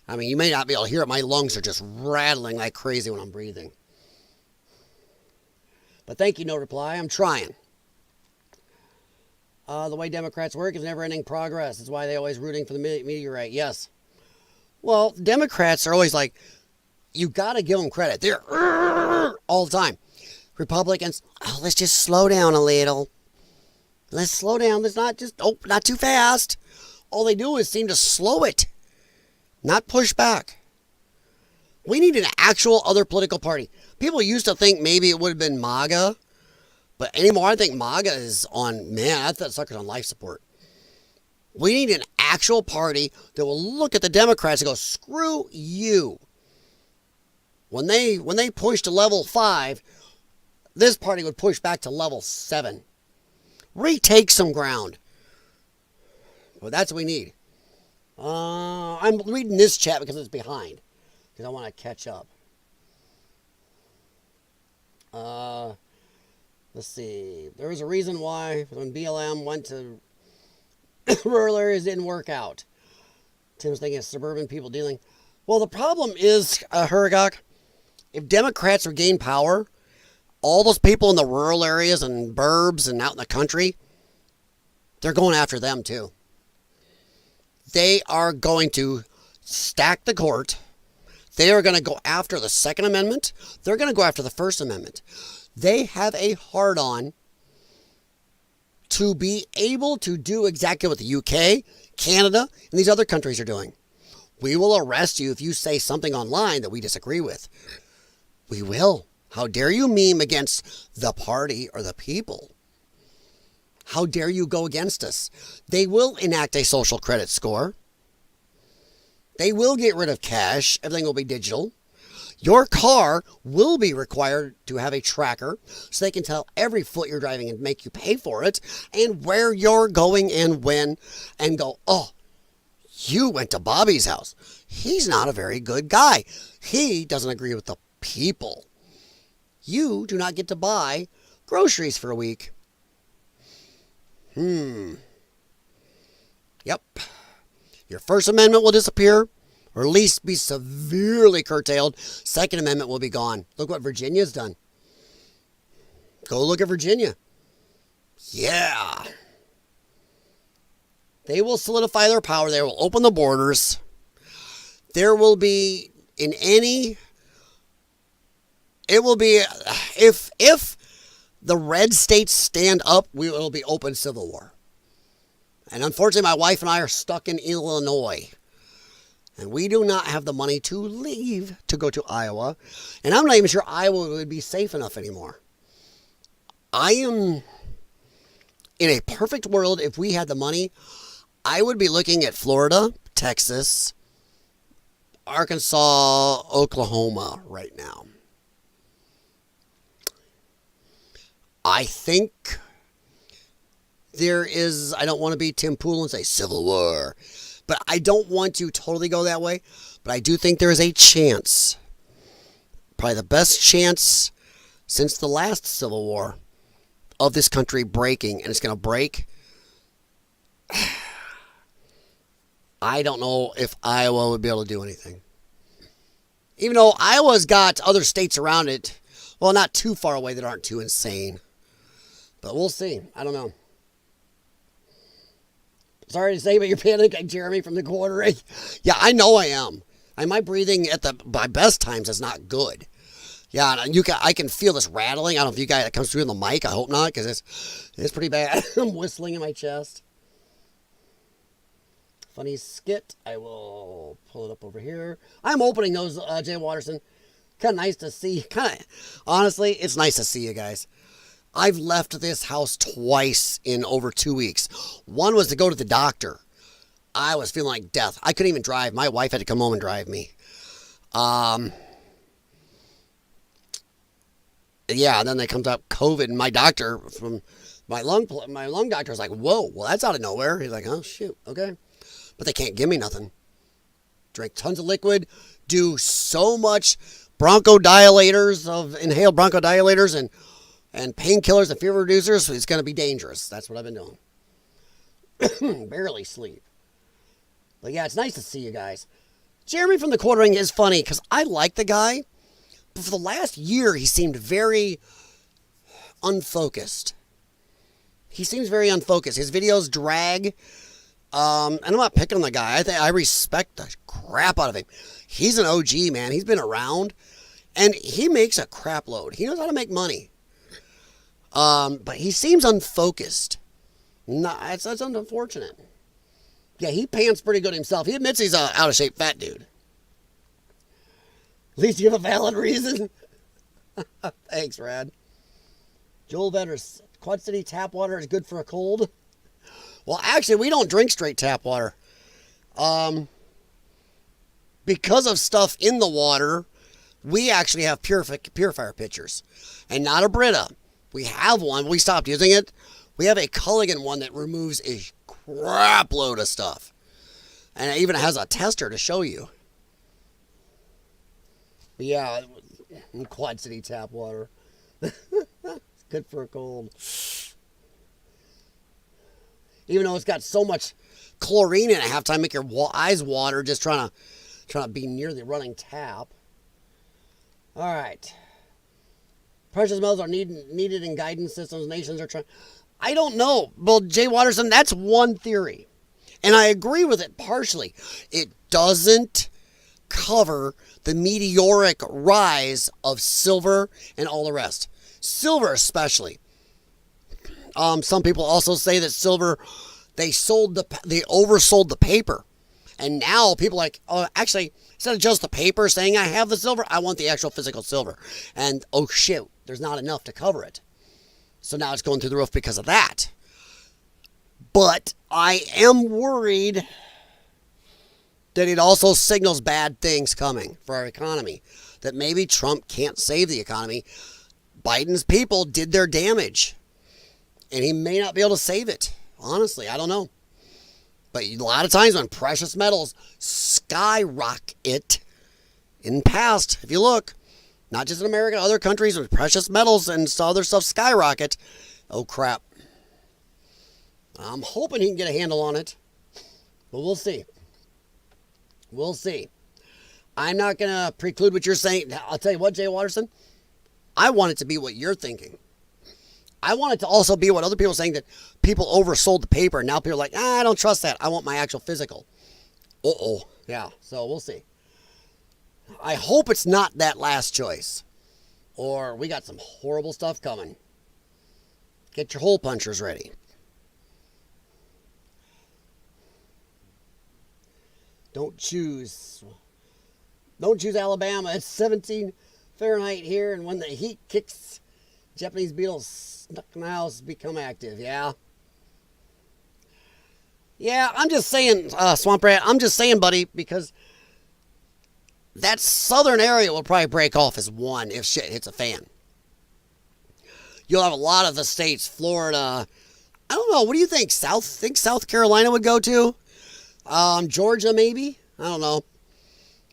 Speaker 1: I mean, you may not be able to hear it. My lungs are just rattling like crazy when I'm breathing. But thank you, no reply. I'm trying. The way Democrats work is never-ending progress. That's why they're always rooting for the meteorite. Yes. Well, Democrats are always like, you got to give them credit. They're all the time. Republicans, let's just slow down a little. Let's slow down. Let's not too fast. All they do is seem to slow it, not push back. We need an actual other political party. People used to think maybe it would have been MAGA, but anymore I think MAGA is on, I thought sucker's on life support. We need an actual party that will look at the Democrats and go, screw you. When they push to level 5, this party would push back to level 7. Retake some ground. Well, that's what we need. I'm reading this chat because it's behind. Because I want to catch up. Let's see. There was a reason why when BLM went to rural areas, it didn't work out. Tim's thinking of suburban people dealing. Well, the problem is, Hergok, if Democrats regain power, all those people in the rural areas and burbs and out in the country, they're going after them too. They are going to stack the court. They are going to go after the Second Amendment. They're going to go after the First Amendment. They have a hard-on to be able to do exactly what the UK, Canada, and these other countries are doing. We will arrest you if you say something online that we disagree with. We will. How dare you meme against the party or the people? How dare you go against us? They will enact a social credit score. They will get rid of cash. Everything will be digital. Your car will be required to have a tracker so they can tell every foot you're driving and make you pay for it and where you're going and when and go, oh, you went to Bobby's house. He's not a very good guy. He doesn't agree with the people. You do not get to buy groceries for a week. Yep. Your First Amendment will disappear, or at least be severely curtailed. Second Amendment will be gone. Look what Virginia's done. Go look at Virginia. Yeah. They will solidify their power. They will open the borders. There will be, it will be, if the red states stand up, it will be open civil war. And unfortunately, my wife and I are stuck in Illinois. And we do not have the money to leave to go to Iowa. And I'm not even sure Iowa would be safe enough anymore. I am, in a perfect world, if we had the money, I would be looking at Florida, Texas, Arkansas, Oklahoma right now. I think there is, I don't want to be Tim Pool and say civil war, but I don't want to totally go that way. But I do think there is a chance probably the best chance since the last Civil War of this country breaking, and it's going to break. I don't know if Iowa would be able to do anything. Even though Iowa's got other states around it, well, not too far away that aren't too insane. But we'll see. I don't know. Sorry to say, but you're panicking, Jeremy, from the quartering. Yeah, I know I am. My breathing at my best times is not good. Yeah, I can feel this rattling. I don't know if you guys, it comes through in the mic. I hope not, because it's pretty bad. I'm whistling in my chest. Funny skit. I will pull it up over here. I'm opening those, Jay Watterson. Kind of nice to see. Honestly, it's nice to see you guys. I've left this house twice in over 2 weeks. One was to go to the doctor. I was feeling like death. I couldn't even drive. My wife had to come home and drive me. Yeah, and then they comes up COVID, and my doctor from my lung doctor was like, "Whoa, well that's out of nowhere." He's like, "Oh shoot, okay," but they can't give me nothing. Drink tons of liquid, do so much bronchodilators inhaled bronchodilators and painkillers and fever reducers. So it's going to be dangerous. That's what I've been doing. Barely sleep. But yeah, it's nice to see you guys. Jeremy from the quartering is funny because I like the guy. But for the last year, he seemed very unfocused. He seems very unfocused. His videos drag. And I'm not picking on the guy. I respect the crap out of him. He's an OG, man. He's been around. And he makes a crap load. He knows how to make money. But he seems unfocused. That's unfortunate. Yeah, he pants pretty good himself. He admits he's a out-of-shape fat dude. At least you have a valid reason. Thanks, Rad. Joel Vetters, Quad City tap water is good for a cold. Well, actually, we don't drink straight tap water. Because of stuff in the water, we actually have purifier pitchers. And not a Brita. We have one. We stopped using it. We have a Culligan one that removes a crap load of stuff. And it even has a tester to show you. But yeah, Quad City tap water. It's good for a cold. Even though it's got so much chlorine in it, half time make your eyes water just trying to be near the running tap. All right. Precious metals are needed in guidance systems. Nations are trying. I don't know. Well, Jay Watterson, that's one theory. And I agree with it partially. It doesn't cover the meteoric rise of silver and all the rest. Silver especially. Some people also say that silver, they oversold the paper. And now people are like, oh, actually, instead of just the paper saying I have the silver, I want the actual physical silver. And oh shit, there's not enough to cover it. So now it's going through the roof because of that. But I am worried that it also signals bad things coming for our economy. That maybe Trump can't save the economy. Biden's people did their damage. And he may not be able to save it. Honestly, I don't know. But a lot of times when precious metals skyrocket in the past, if you look, not just in America, other countries with precious metals and other stuff skyrocket, oh crap. I'm hoping he can get a handle on it. But we'll see. We'll see. I'm not going to preclude what you're saying. I'll tell you what, Jay Watterson. I want it to be what you're thinking. I want it to also be what other people are saying, that people oversold the paper. Now people are like, I don't trust that. I want my actual physical. Uh-oh. Yeah, so we'll see. I hope it's not that last choice. Or we got some horrible stuff coming. Get your hole punchers ready. Don't choose Alabama. It's 17 Fahrenheit here, and when the heat kicks, Japanese beetles stuck in the house become active. Yeah, I'm just saying, Swamp Rat, I'm just saying, buddy, because that southern area will probably break off as one if shit hits a fan. You'll have a lot of the states, Florida. I don't know. What do you think? South Carolina would go to? Georgia, maybe? I don't know.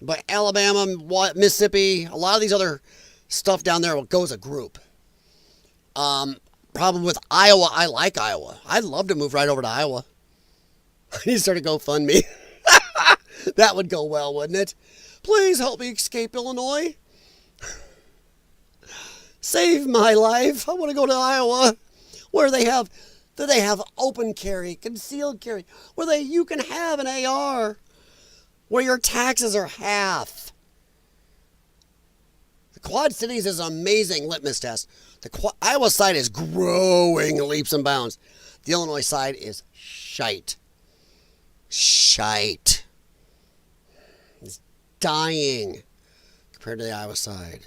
Speaker 1: But Alabama, Mississippi, a lot of these other stuff down there goes a group. Problem with Iowa, I like Iowa. I'd love to move right over to Iowa. You start a GoFundMe. That would go well, wouldn't it? Please help me escape Illinois. Save my life. I want to go to Iowa, where they have open carry, concealed carry, where you can have an AR, where your taxes are half. The Quad Cities is an amazing litmus test. The Iowa side is growing leaps and bounds. The Illinois side is shite. Shite. It's dying compared to the Iowa side.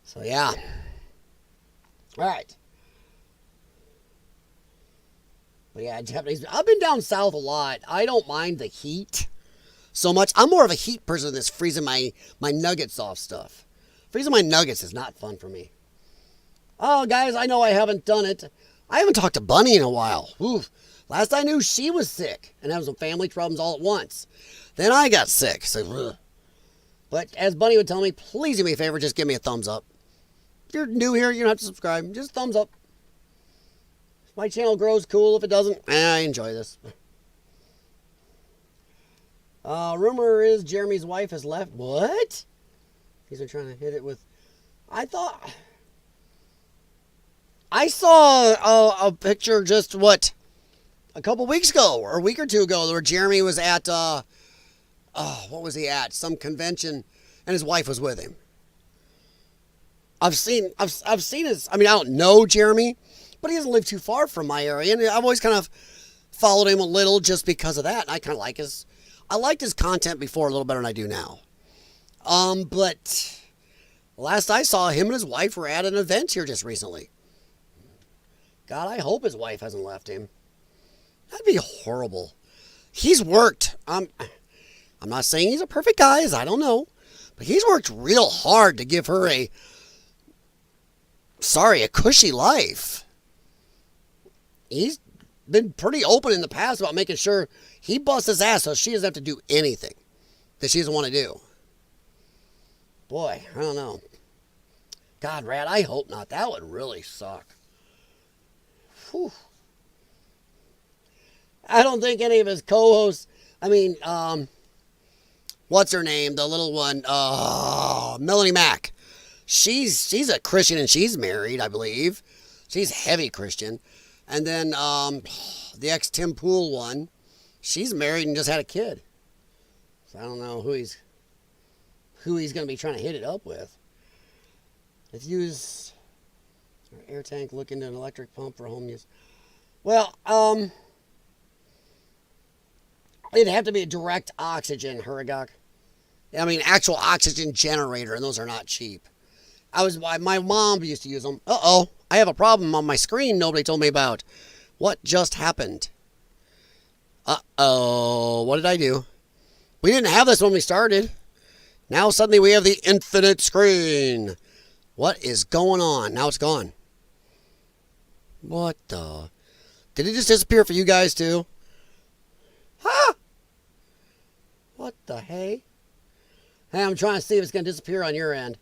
Speaker 1: So, yeah. All right. But yeah, Japanese. I've been down south a lot. I don't mind the heat so much. I'm more of a heat person that's freezing my nuggets off stuff. Freezing my nuggets is not fun for me. Oh, guys, I know I haven't done it. I haven't talked to Bunny in a while. Oof. Last I knew, she was sick and having some family problems all at once. Then I got sick. So, ugh. But as Bunny would tell me, please do me a favor, just give me a thumbs up. If you're new here, you don't have to subscribe. Just thumbs up. If my channel grows, cool. If it doesn't, I enjoy this. Rumor is Jeremy's wife has left. What? He's been trying to hit it with... I saw a picture just, a couple weeks ago, or a week or two ago, where Jeremy was at, what was he at? Some convention, and his wife was with him. I've seen his, I don't know Jeremy, but he doesn't live too far from my area, and I've always kind of followed him a little just because of that, and I kind of like I liked his content before a little better than I do now. But last I saw, him and his wife were at an event here just recently. God, I hope his wife hasn't left him. That'd be horrible. He's worked. I'm not saying he's a perfect guy, as I don't know, but he's worked real hard to give her a cushy life. He's been pretty open in the past about making sure he busts his ass so she doesn't have to do anything that she doesn't want to do. Boy, I don't know. God, Rad, I hope not. That would really suck. Whew. I don't think any of his co-hosts, what's her name? The little one, Melanie Mack. She's a Christian and she's married, I believe. She's heavy Christian. And then the ex-Tim Pool one, she's married and just had a kid. So I don't know who he's going to be trying to hit it up with. Let's use our air tank, look into an electric pump for home use. Well, it'd have to be a direct oxygen, Huragok. Actual oxygen generator, and those are not cheap. My mom used to use them. Uh-oh, I have a problem on my screen nobody told me about. What just happened? Uh-oh, what did I do? We didn't have this when we started. Now suddenly we have the infinite screen. What is going on? Now it's gone. What the... Did it just disappear for you guys too? Huh? What the hey? Hey, I'm trying to see if it's going to disappear on your end.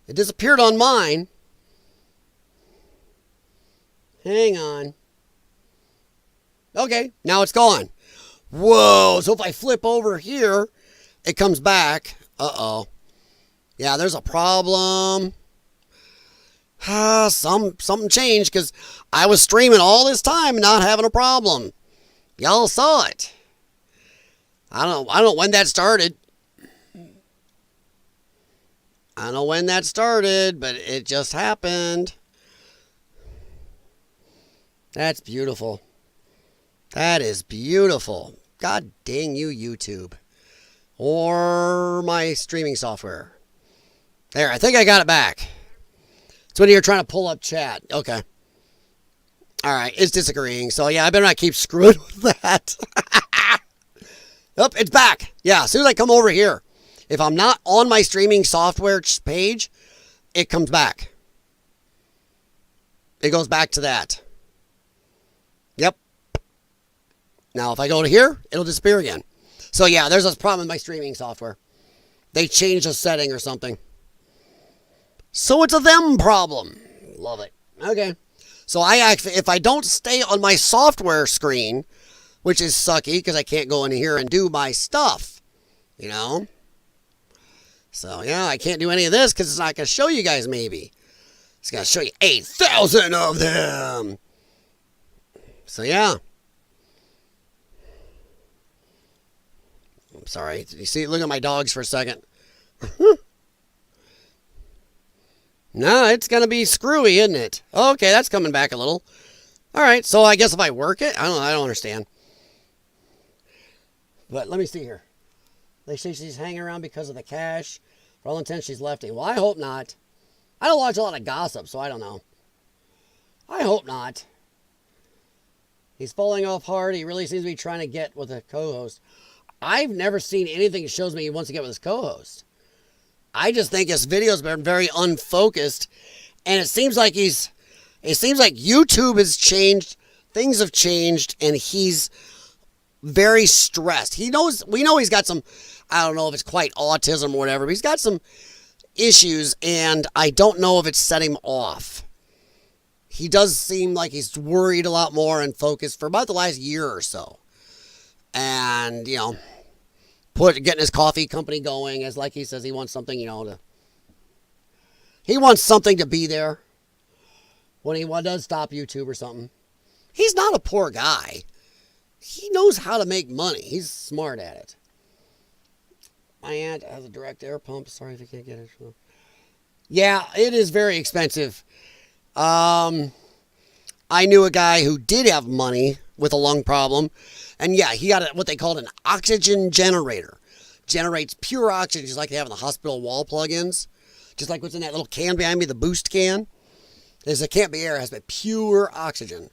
Speaker 1: It disappeared on mine. Hang on. Okay, now it's gone. Whoa, so if I flip over here, it comes back. Uh-oh. Yeah, there's a problem. Something changed because I was streaming all this time and not having a problem. Y'all saw it. I don't know when that started. I don't know when that started, but it just happened. That's beautiful. That is beautiful. God dang you, YouTube. Or my streaming software. There, I think I got it back. It's when you're trying to pull up chat. Okay. All right, it's disagreeing. So, yeah, I better not keep screwing with that. Nope, it's back. Yeah, as soon as I come over here, if I'm not on my streaming software page, it comes back. It goes back to that. Yep. Now, if I go to here, it'll disappear again. So yeah, there's a problem with my streaming software. They changed a setting or something. So it's a them problem. Love it. Okay. So I actually, if I don't stay on my software screen, which is sucky because I can't go in here and do my stuff, you know? So yeah, I can't do any of this because it's not going to show you guys maybe. It's going to show you 8,000 of them. So yeah. I'm sorry. You see, look at my dogs for a second. No, it's going to be screwy, isn't it? Okay, that's coming back a little. All right, so I guess if I work it, I don't understand. But let me see here. They say she's hanging around because of the cash. For all intents, she's lefty. Well, I hope not. I don't watch a lot of gossip, so I don't know. I hope not. He's falling off hard. He really seems to be trying to get with a co-host. I've never seen anything that shows me he wants to get with his co-host. I just think his video's been very unfocused, and it seems like YouTube has changed, things have changed, and he's very stressed. We know he's got some, I don't know if it's quite autism or whatever, but he's got some issues, and I don't know if it's set him off. He does seem like he's worried a lot more and focused for about the last year or so. And, you know, getting his coffee company going, as like he says he wants something, you know, he wants something to be there when he does stop YouTube or something. He's not a poor guy. He knows how to make money. He's smart at it. My aunt has a direct air pump. Sorry if you can't get it. Yeah, it is very expensive. I knew a guy who did have money with a lung problem. And yeah, he got what they called an oxygen generator. Generates pure oxygen, just like they have in the hospital wall plug-ins. Just like what's in that little can behind me, the boost can. There's a can't be air, it has pure oxygen.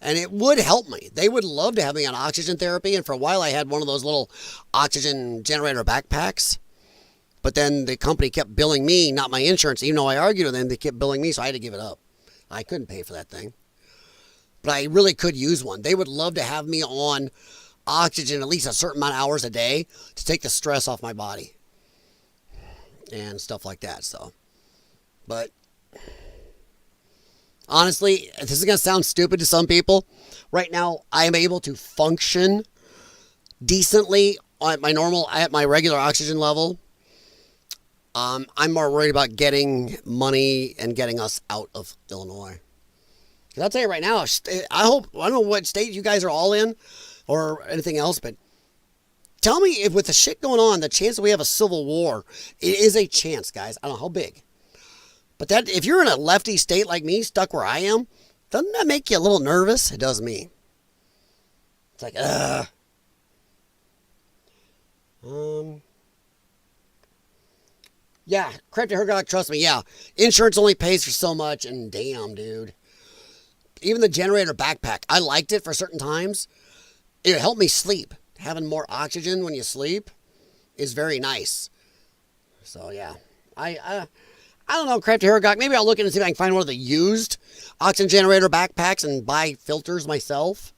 Speaker 1: And it would help me. They would love to have me on oxygen therapy. And for a while, I had one of those little oxygen generator backpacks. But then the company kept billing me, not my insurance. Even though I argued with them, they kept billing me, so I had to give it up. I couldn't pay for that thing. But I really could use one. They would love to have me on oxygen at least a certain amount of hours a day to take the stress off my body. And stuff like that, so. But honestly, this is going to sound stupid to some people. Right now, I am able to function decently at my regular oxygen level. I'm more worried about getting money and getting us out of Illinois. Because I'll tell you right now, I don't know what state you guys are all in or anything else, but tell me if with the shit going on, the chance that we have a civil war, it is a chance, guys. I don't know how big. But that if you're in a lefty state like me, stuck where I am, doesn't that make you a little nervous? It does me. It's like, yeah, Crafty Hergog, trust me, yeah. Insurance only pays for so much, and damn, dude. Even the generator backpack, I liked it for certain times. It helped me sleep. Having more oxygen when you sleep is very nice. So, yeah. I don't know, Crafty Hergog. Maybe I'll look in and see if I can find one of the used oxygen generator backpacks and buy filters myself.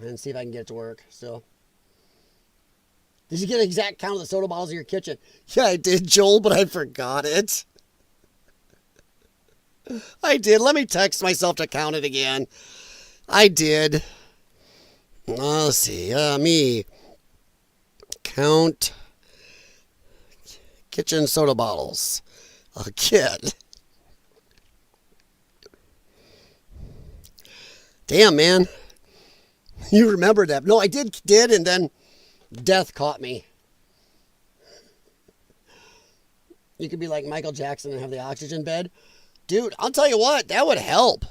Speaker 1: And see if I can get it to work. So, did you get an exact count of the soda bottles in your kitchen? Yeah, I did, Joel, but I forgot it. I did. Let me text myself to count it again. I did. Let's see. Me. Count kitchen soda bottles. A kid. Damn, man. You remembered that. No, I did, and then death caught me. You could be like Michael Jackson and have the oxygen bed. Dude, I'll tell you what, that would help.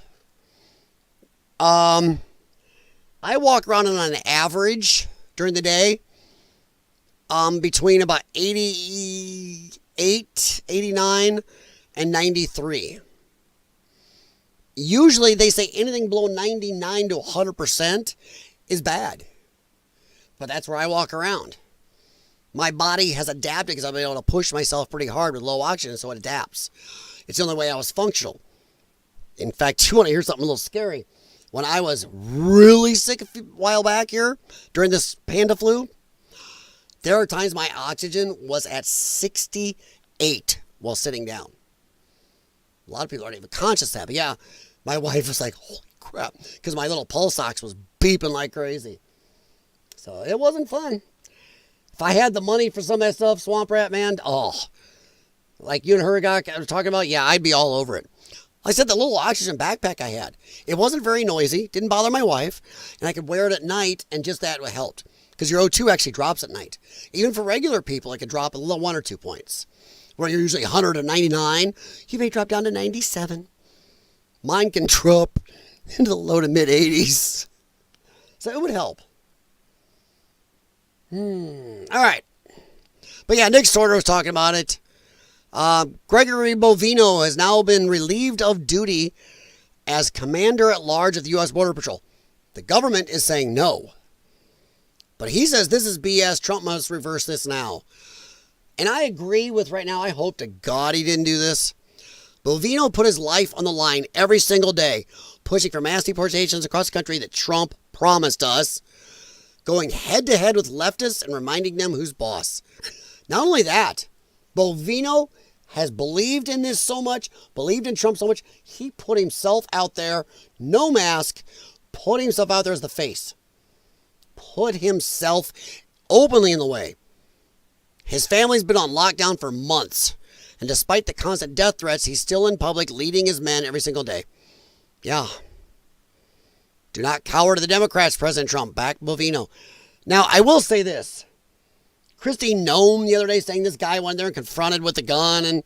Speaker 1: I walk around on an average during the day between about 88, 89, and 93. Usually they say anything below 99 to 100% is bad. But that's where I walk around. My body has adapted because I've been able to push myself pretty hard with low oxygen, so it adapts. It's the only way I was functional. In fact, you want to hear something a little scary? When I was really sick a while back here, during this panda flu, There are times my oxygen was at 68 while sitting down. A lot of people aren't even conscious of that. But yeah, my wife was like, holy crap, because my little pulse ox was beeping like crazy. So it wasn't fun. If I had the money for some of that stuff, Swamp Rat, man, like you and her got talking about, yeah, I'd be all over it. Like I said, the little oxygen backpack I had, it wasn't very noisy, didn't bother my wife, and I could wear it at night, and just that helped. Because your O2 actually drops at night. Even for regular people, it could drop a little 1 or 2 points. Where you're usually 100 or 99, you may drop down to 97. Mine can drop into the low to mid 80s. So it would help. All right. But yeah, Nick Sorter was talking about it. Gregory Bovino has now been relieved of duty as Commander-at-Large of the U.S. Border Patrol. The government is saying no. But he says this is BS. Trump must reverse this now. And I agree with right now. I hope to God he didn't do this. Bovino put his life on the line every single day, pushing for mass deportations across the country that Trump promised us, going head-to-head with leftists and reminding them who's boss. Not only that, Bovino has believed in this so much, believed in Trump so much, he put himself out there, no mask, put himself out there as the face. Put himself openly in the way. His family's been on lockdown for months, and despite the constant death threats, he's still in public leading his men every single day. Yeah. Do not cower to the Democrats, President Trump. Back Bovino. Now, I will say this. Kristi Noem the other day saying this guy went there and confronted with a gun and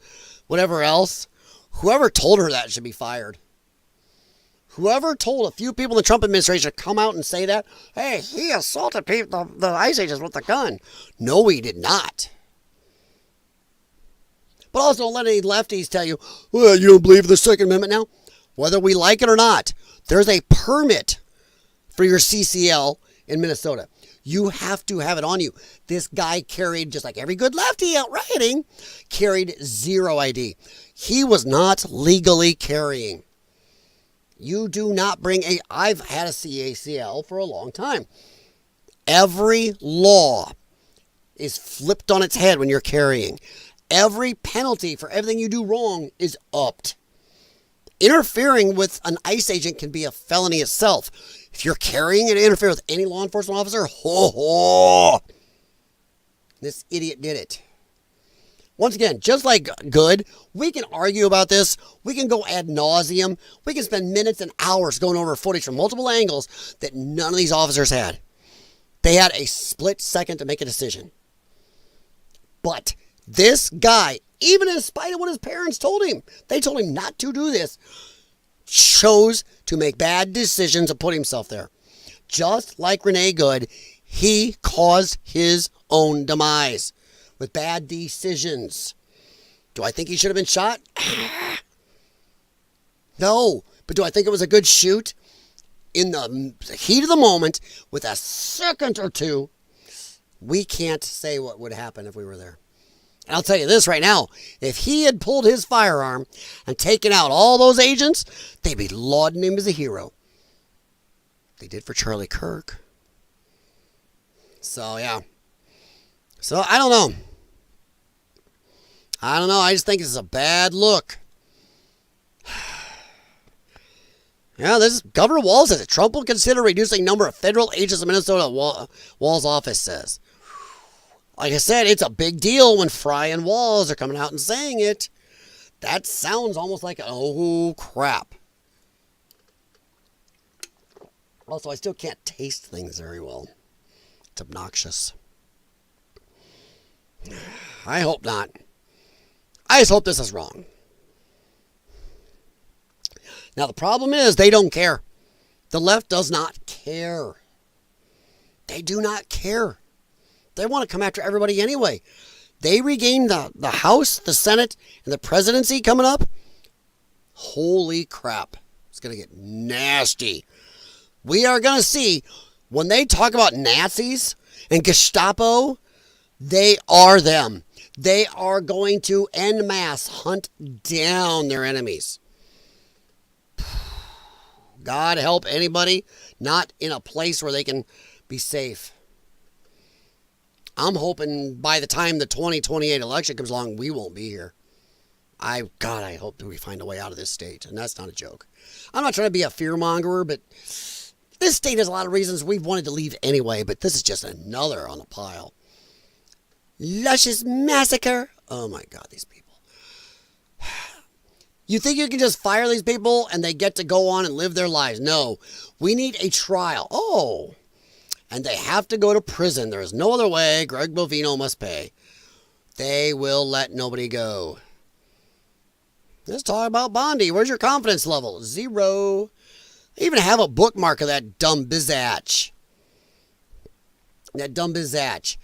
Speaker 1: whatever else. Whoever told her that should be fired. Whoever told a few people in the Trump administration to come out and say that, hey, he assaulted people, the ICE agents with a gun. No, he did not. But also don't let any lefties tell you, well, you don't believe in the Second Amendment now? Whether we like it or not, there's a permit for your CCL in Minnesota. You have to have it on you. This guy carried, just like every good lefty out rioting, carried zero ID. He was not legally carrying. You do not bring I've had a CACL for a long time. Every law is flipped on its head when you're carrying. Every penalty for everything you do wrong is upped. Interfering with an ICE agent can be a felony itself. If you're carrying and interfere with any law enforcement officer, this idiot did it. Once again, just like good, we can argue about this. We can go ad nauseum. We can spend minutes and hours going over footage from multiple angles that none of these officers had. They had a split second to make a decision. But this guy, even in spite of what his parents told him, they told him not to do this, chose to make bad decisions and put himself there. Just like Renee Good, he caused his own demise with bad decisions. Do I think he should have been shot? No. But do I think it was a good shoot? In the heat of the moment, with a second or two, we can't say what would happen if we were there. And I'll tell you this right now. If he had pulled his firearm and taken out all those agents, they'd be lauding him as a hero. They did for Charlie Kirk. So, yeah. So, I don't know. I just think this is a bad look. Yeah, this is Governor Walz says it. Trump will consider reducing number of federal agents in Minnesota, Walz office says. Like I said, it's a big deal when Fry and Walz are coming out and saying it. That sounds almost like, oh, crap. Also, I still can't taste things very well. It's obnoxious. I hope not. I just hope this is wrong. Now, the problem is they don't care. The left does not care. They do not care. They want to come after everybody anyway. They regain the House, the Senate, and the presidency coming up. Holy crap. It's going to get nasty. We are going to see, when they talk about Nazis and Gestapo, they are them. They are going to en masse hunt down their enemies. God help anybody not in a place where they can be safe. I'm hoping by the time the 2028 election comes along, we won't be here. I hope that we find a way out of this state, and that's not a joke. I'm not trying to be a fearmonger, but this state has a lot of reasons we've wanted to leave anyway, but this is just another on the pile. Luscious massacre. Oh my God, these people. You think you can just fire these people and they get to go on and live their lives? No, we need a trial. Oh, and they have to go to prison. There is no other way. Greg Bovino must pay. They will let nobody go. Let's talk about Bondi. Where's your confidence level? 0. I even have a bookmark of that dumb bizatch. That dumb bizatch.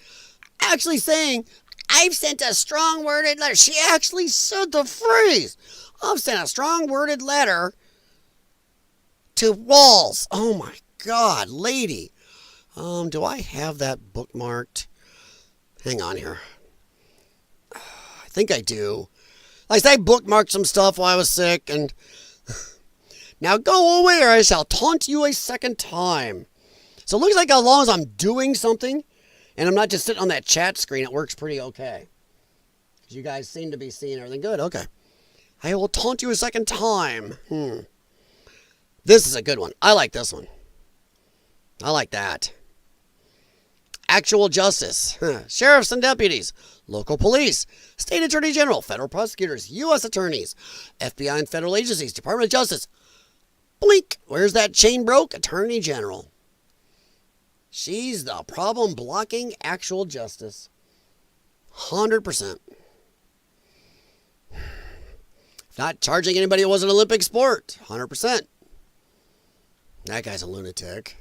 Speaker 1: Actually saying, I've sent a strong-worded letter. She actually said the phrase. I've sent a strong-worded letter to Walls. Oh my God, lady. Do I have that bookmarked? Hang on here. I think I do. Like I bookmarked some stuff while I was sick, and now go away or I shall taunt you a second time. So it looks like as long as I'm doing something, and I'm not just sitting on that chat screen, it works pretty okay. You guys seem to be seeing everything good. Okay. I will taunt you a second time. This is a good one. I like this one. I like that. Actual justice. Sheriffs and deputies. Local police. State Attorney General. Federal prosecutors. U.S. attorneys. FBI and federal agencies. Department of Justice. Blink. Where's that chain broke? Attorney General. She's the problem blocking actual justice. 100%. Not charging anybody who was an Olympic sport. 100%. That guy's a lunatic.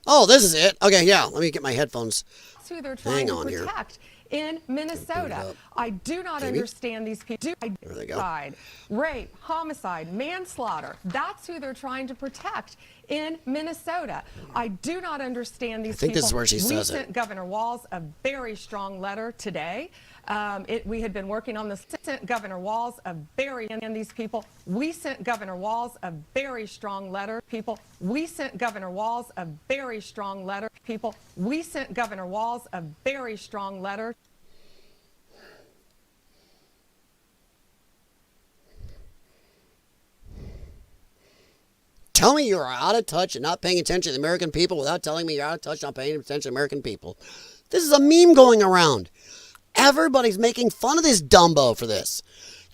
Speaker 1: Oh, this is it. Okay, yeah. Let me get my headphones.
Speaker 4: That's who they're trying to protect in Minnesota. I do not understand these people.
Speaker 1: There they go.
Speaker 4: Rape, homicide, manslaughter. That's who they're trying to protect in Minnesota. I do not understand these people.
Speaker 1: I think this is where she says it.
Speaker 4: We sent Governor Walz a very strong letter today. We had been working on this. Sent Governor Walz a very and these people. We sent Governor Walz a very strong letter. People. We sent Governor Walz a very strong letter. People. We sent Governor Walz a very strong letter.
Speaker 1: Tell me you're out of touch and not paying attention to the American people without telling me you're out of touch and not paying attention to the American people. This is a meme going around. Everybody's making fun of this Dumbo for this.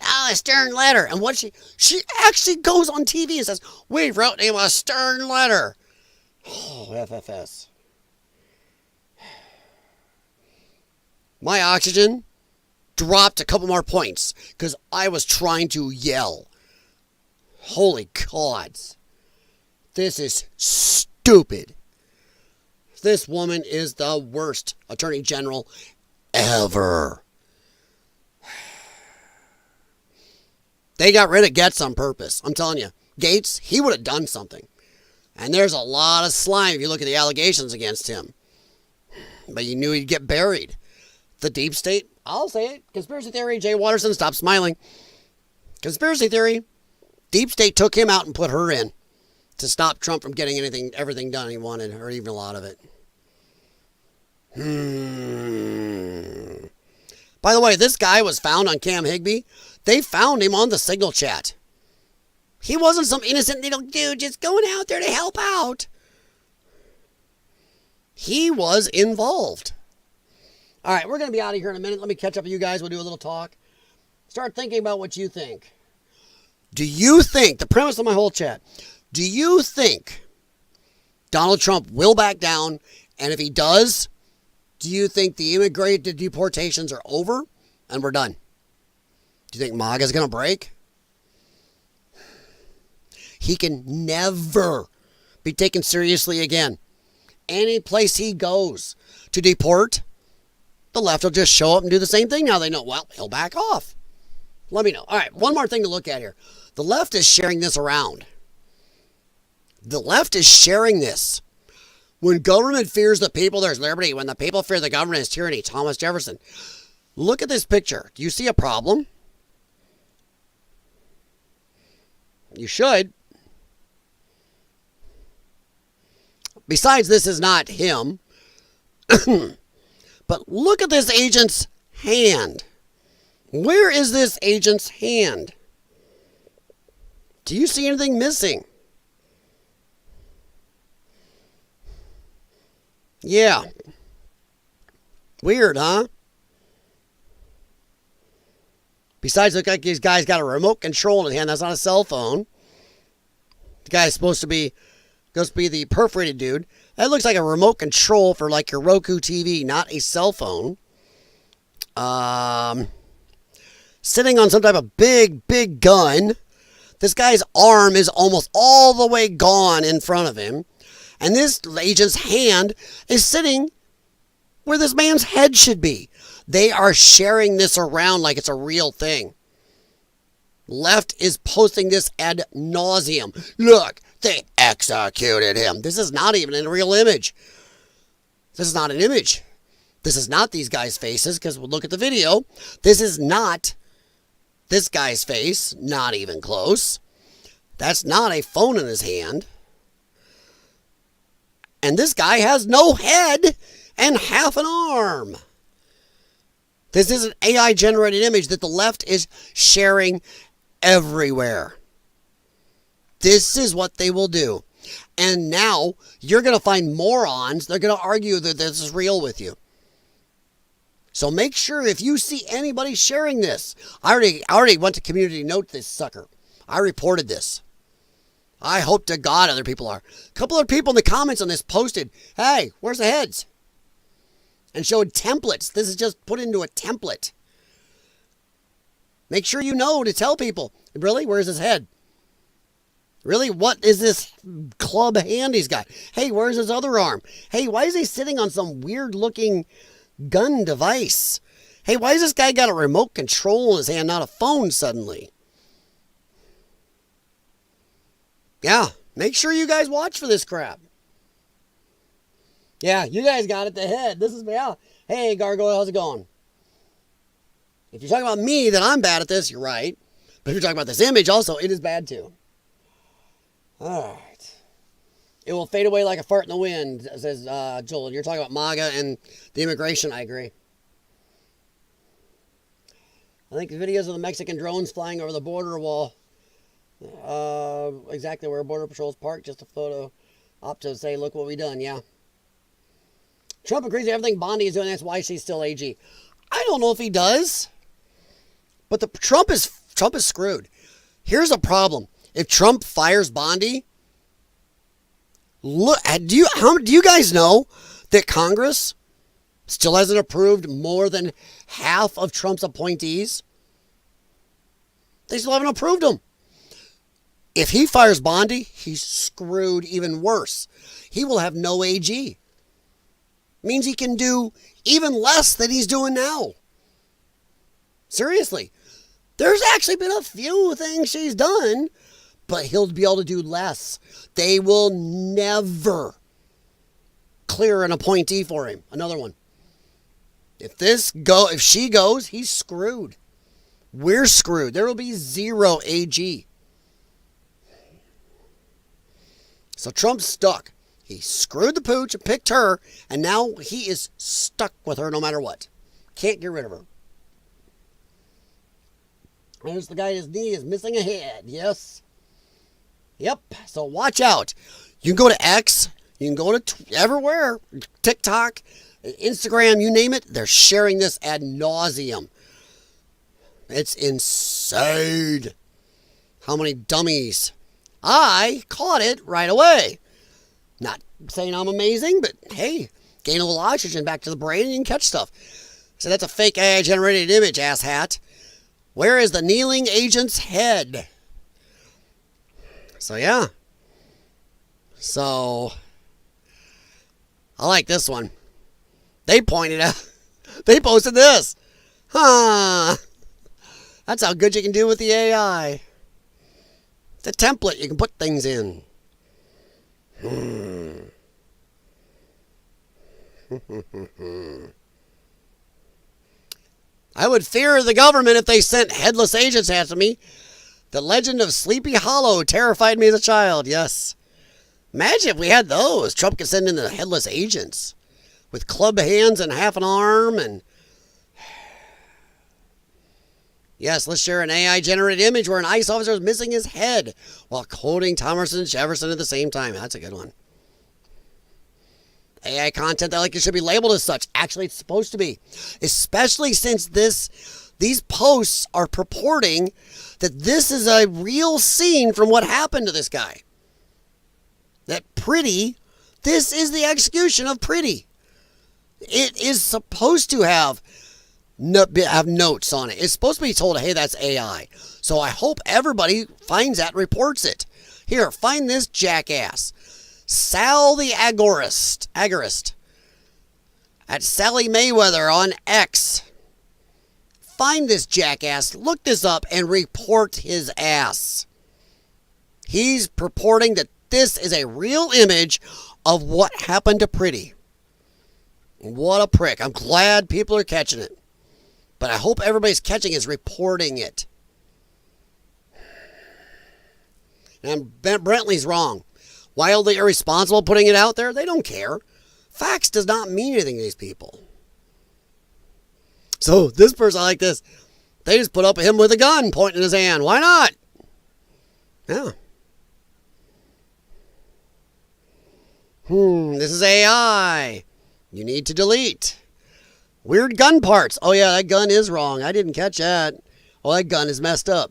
Speaker 1: Oh, a stern letter. And what she actually goes on TV and says, we wrote him a stern letter. Oh, FFS. My oxygen dropped a couple more points because I was trying to yell. Holy gods. This is stupid. This woman is the worst attorney general ever. They got rid of Gaetz on purpose. I'm telling you. Gaetz, he would have done something. And there's a lot of slime if you look at the allegations against him. But you knew he'd get buried. The deep state, I'll say it. Conspiracy theory, Jay Watterson, stop smiling. Conspiracy theory. Deep state took him out and put her in to stop Trump from getting everything done he wanted, or even a lot of it. By the way, this guy was found on Cam Higbee. They found him on the Signal chat. He wasn't some innocent little dude just going out there to help out. He was involved. All right, we're going to be out of here in a minute. Let me catch up with you guys. We'll do a little talk. Start thinking about what you think. Do you think, the premise of my whole chat, do you think Donald Trump will back down? And if he does, do you think the immigrant deportations are over and we're done? Do you think MAGA is going to break? He can never be taken seriously again. Any place he goes to deport, the left will just show up and do the same thing. Now they know, well, he'll back off. Let me know. All right, one more thing to look at here. The left is sharing this around. The left is sharing this. When government fears the people, there's liberty. When the people fear the government, is tyranny. Thomas Jefferson. Look at this picture. Do you see a problem? You should. Besides, this is not him. But But look at this agent's hand. Where is this agent's hand? Do you see anything missing? Yeah. Weird, huh? Besides, look like these guys got a remote control in his hand. That's not a cell phone. The guy's supposed to be the perforated dude. That looks like a remote control for like your Roku TV, not a cell phone. Sitting on some type of big gun. This guy's arm is almost all the way gone in front of him. And this agent's hand is sitting where this man's head should be. They are sharing this around like it's a real thing. Left is posting this ad nauseum. Look, they executed him. This is not even a real image. This is not an image. This is not these guys' faces, because we'll look at the video. This is not this guy's face, not even close. That's not a phone in his hand. And this guy has no head and half an arm. This is an AI-generated image that the left is sharing everywhere. This is what they will do. And now you're going to find morons. They're going to argue that this is real with you. So make sure if you see anybody sharing this. I already went to community note this sucker. I reported this. I hope to God other people are. A couple of people in the comments on this posted, hey, where's the heads? And showed templates. This is just put into a template. Make sure you know to tell people, really, where's his head? Really, what is this club hand he's got? Hey, where's his other arm? Hey, why is he sitting on some weird looking gun device? Hey, why has this guy got a remote control in his hand, not a phone suddenly? Yeah, make sure you guys watch for this crap. Yeah, you guys got it, the head. This is, yeah. Hey, Gargoyle, how's it going? If you're talking about me, then I'm bad at this, you're right. But if you're talking about this image, also, it is bad too. All right. It will fade away like a fart in the wind, says Joel. You're talking about MAGA and the immigration, I agree. I think the videos of the Mexican drones flying over the border wall, exactly where Border Patrol's parked, just a photo op to say, look what we done, yeah. Trump agrees with everything Bondi is doing, that's why she's still AG. I don't know if he does, but Trump is screwed. Here's a problem. If Trump fires Bondi, look, do you guys know that Congress still hasn't approved more than half of Trump's appointees? They still haven't approved them. If he fires Bondi, he's screwed even worse. He will have no AG. Means he can do even less than he's doing now. Seriously. There's actually been a few things she's done, but he'll be able to do less. They will never clear an appointee for him. Another one. If she goes, he's screwed. We're screwed. There will be zero AG. So Trump's stuck. He screwed the pooch and picked her, and now he is stuck with her no matter what. Can't get rid of her. There's the guy, his knee is missing a head. Yes. Yep. So watch out. You can go to X. You can go to everywhere. TikTok, Instagram, you name it. They're sharing this ad nauseum. It's insane. How many dummies. I caught it right away. Not saying I'm amazing, but hey, gain a little oxygen back to the brain and you can catch stuff. So that's a fake AI-generated image, asshat. Where is the kneeling agent's head? So yeah. So I like this one. They pointed out. They posted this. Huh. That's how good you can do with the AI. It's a template you can put things in. I would fear the government if they sent headless agents after me. The legend of Sleepy Hollow terrified me as a child, yes. Imagine if we had those. Trump could send in the headless agents. with club hands and half an arm. And yes, let's share an AI-generated image where an ICE officer is missing his head while quoting Thomas Jefferson at the same time. That's a good one. AI content that like it should be labeled as such. Actually, it's supposed to be, especially since these posts are purporting that this is a real scene from what happened to this guy. That Pretty, this is the execution of Pretty. It is supposed to have notes on it. It's supposed to be told, hey, that's AI. So I hope everybody finds that and reports it. Here, find this jackass. Sal the Agorist. At Sally Mayweather on X. Find this jackass, look this up, and report his ass. He's purporting that this is a real image of what happened to Pretty. What a prick. I'm glad people are catching it. But I hope everybody's catching is reporting it. And Brentley's wrong. Wildly irresponsible putting it out there? They don't care. Facts does not mean anything to these people. So this person, I like this. They just put up him with a gun pointing in his hand. Why not? Yeah. This is AI. You need to delete. Weird gun parts. Oh yeah, that gun is wrong. I didn't catch that. Oh, that gun is messed up.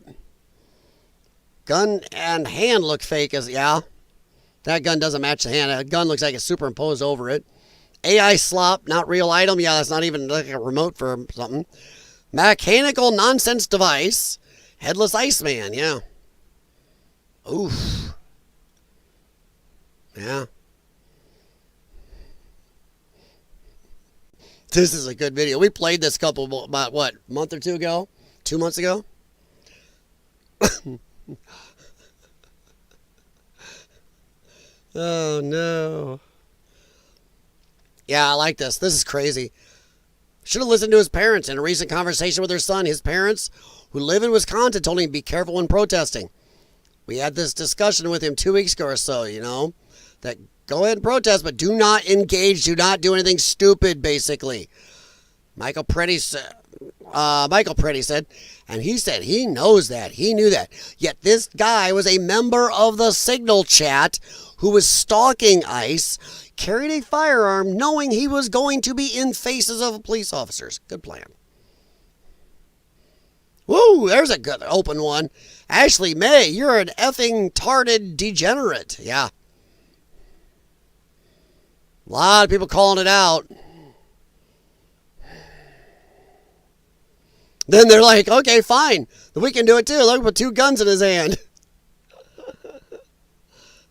Speaker 1: Gun and hand look fake as, yeah. That gun doesn't match the hand. That gun looks like it's superimposed over it. AI slop, not real item. Yeah, that's not even like a remote for something. Mechanical nonsense device. Headless Iceman, yeah. Oof. Yeah. This is a good video. We played this couple, about what, a month or two ago? 2 months ago? Oh, no. Yeah, I like this. This is crazy. Should have listened to his parents. In a recent conversation with their son, his parents, who live in Wisconsin, told him to be careful when protesting. We had this discussion with him 2 weeks ago or so, you know, that go ahead and protest, but do not engage, do not do anything stupid, basically. Michael Pretty said, and he said he knows that. He knew that. Yet this guy was a member of the Signal chat who was stalking ICE, carried a firearm knowing he was going to be in faces of police officers. Good plan. Woo, there's a good open one. Ashley May, you're an effing tarded degenerate. Yeah. A lot of people calling it out. Then they're like, okay, fine. We can do it too. Look, put 2 guns in his hand.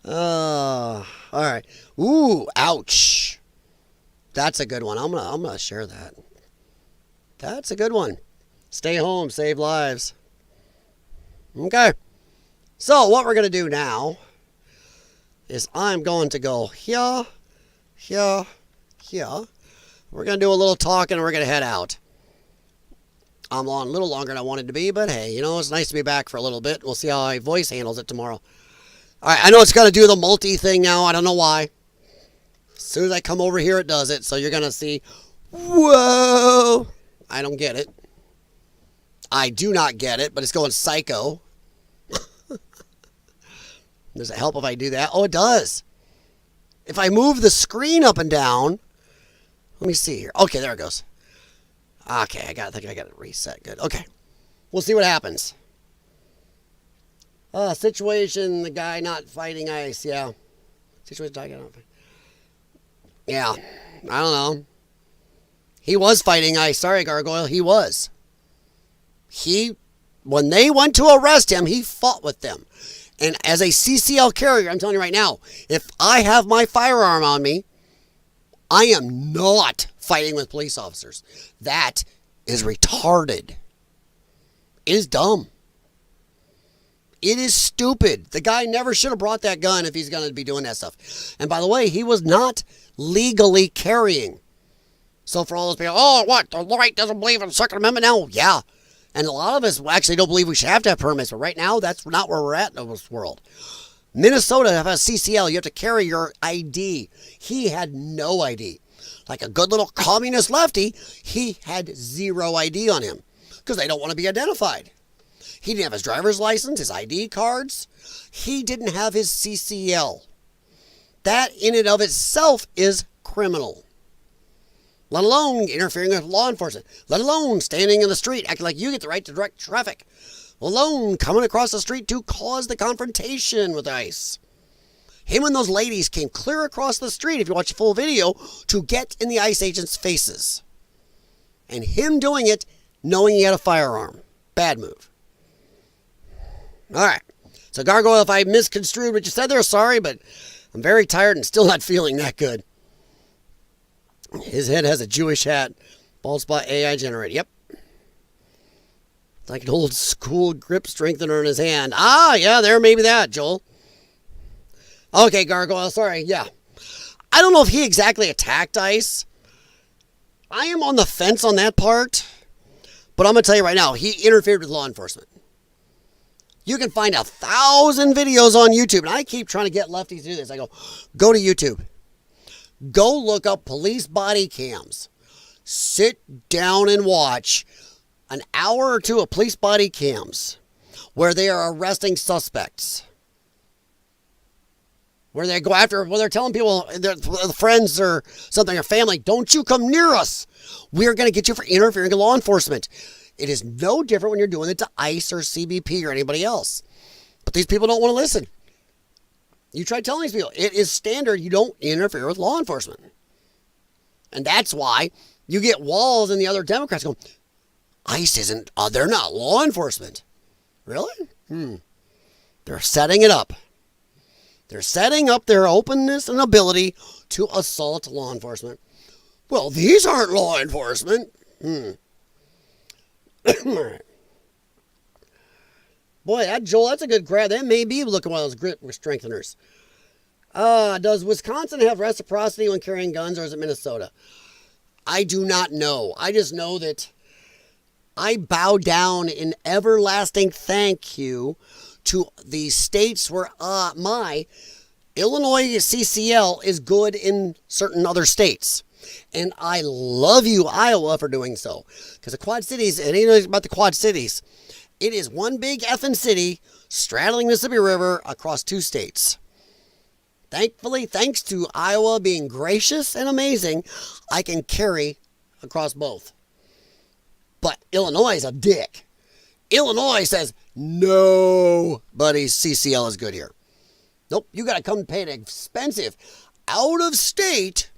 Speaker 1: All right. Ooh, ouch. That's a good one. I'm gonna share that. That's a good one. Stay home, save lives. Okay. So what we're gonna do now is I'm going to go here. We're gonna do a little talking and we're gonna head out. I'm on a little longer than I wanted to be, but hey, you know, it's nice to be back for a little bit. We'll see how my voice handles it tomorrow. All right, I know it's going to do the multi thing now. I don't know why. As soon as I come over here, it does it. So you're going to see, whoa. I don't get it. I do not get it, but it's going psycho. Does it help if I do that? Oh, it does. If I move the screen up and down, let me see here. Okay, there it goes. Okay, I think I got it reset. Good. Okay. We'll see what happens. Situation, the guy not fighting ICE. Yeah. Situation, the guy not fighting. Yeah. I don't know. He was fighting ICE. Sorry, Gargoyle. He was. When they went to arrest him, he fought with them. And as a CCL carrier, I'm telling you right now, if I have my firearm on me, I am not fighting with police officers. That is retarded. It is dumb. It is stupid. The guy never should have brought that gun if he's going to be doing that stuff. And by the way, he was not legally carrying. So for all those people, oh, what? The right doesn't believe in the Second Amendment now? Yeah. And a lot of us actually don't believe we should have to have permits. But right now, that's not where we're at in this world. Minnesota has CCL. You have to carry your ID. He had no ID. like a good little communist lefty, he had zero ID on him because they don't want to be identified. He didn't have his driver's license, his ID cards. He didn't have his CCL. That in and of itself is criminal. Let alone interfering with law enforcement. Let alone standing in the street acting like you get the right to direct traffic. Let alone coming across the street to cause the confrontation with ICE. Him and those ladies came clear across the street, if you watch the full video, to get in the ICE agents' faces. And him doing it, knowing he had a firearm. Bad move. All right. So, Gargoyle, if I misconstrued what you said there, sorry, but I'm very tired and still not feeling that good. His head has a Jewish hat. Bald spot AI generated. Yep. It's like an old school grip strengthener in his hand. Ah, yeah, there may be that, Joel. Okay, Gargoyle, sorry, yeah. I don't know if he exactly attacked ICE. I am on the fence on that part. But I'm going to tell you right now, he interfered with law enforcement. You can find 1,000 videos on YouTube. And I keep trying to get lefties to do this. I go to YouTube. Go look up police body cams. Sit down and watch an hour or two of police body cams where they are arresting suspects. Where they go after, where they're telling people, their friends or something, or family, don't you come near us. We're going to get you for interfering with law enforcement. It is no different when you're doing it to ICE or CBP or anybody else. But these people don't want to listen. You try telling these people, it is standard, you don't interfere with law enforcement. And that's why you get Walls and the other Democrats going, ICE isn't, they're not law enforcement. Really? They're setting it up. They're setting up their openness and ability to assault law enforcement. Well, these aren't law enforcement. All right. Boy, Joel, that's a good grab. That may be looking one of those grip strengtheners. Does Wisconsin have reciprocity when carrying guns, or is it Minnesota? I do not know. I just know that I bow down in everlasting thank you to the states where my Illinois CCL is good in certain other states. And I love you, Iowa, for doing so. Because the Quad Cities, and you know about the Quad Cities, it is one big effing city straddling the Mississippi River across 2 states. Thankfully, thanks to Iowa being gracious and amazing, I can carry across both. But Illinois is a dick. Illinois says, no, buddy, CCL is good here. Nope, you got to come pay an expensive, out-of-state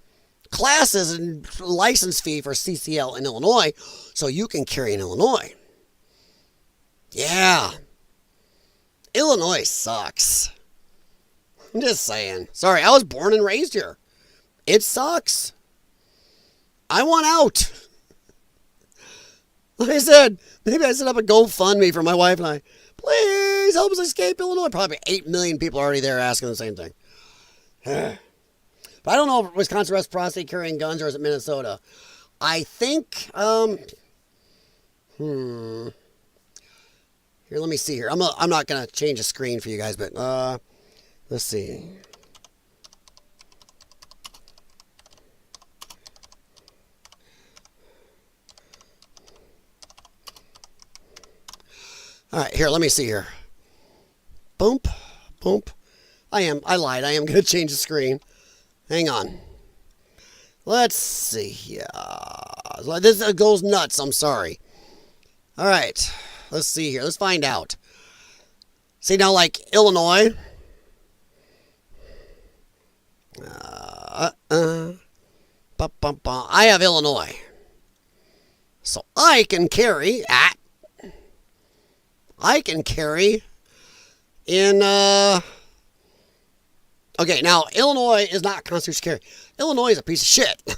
Speaker 1: classes and license fee for CCL in Illinois so you can carry in Illinois. Yeah. Illinois sucks. I'm just saying. Sorry, I was born and raised here. It sucks. I want out. Like I said, maybe I set up a GoFundMe for my wife and I. Please help us escape Illinois. Probably 8 million people already there asking the same thing. But I don't know if Wisconsin reciprocity carrying guns, or is it Minnesota? I think, Here, let me see here. I'm not going to change the screen for you guys, but, let's see. All right, here, let me see here. Boom, boom. I lied. I am going to change the screen. Hang on. Let's see here. This goes nuts. I'm sorry. All right. Let's see here. Let's find out. See, now, like Illinois. I have Illinois. So I can carry in, okay, now, Illinois is not constitutional carry. Illinois is a piece of shit.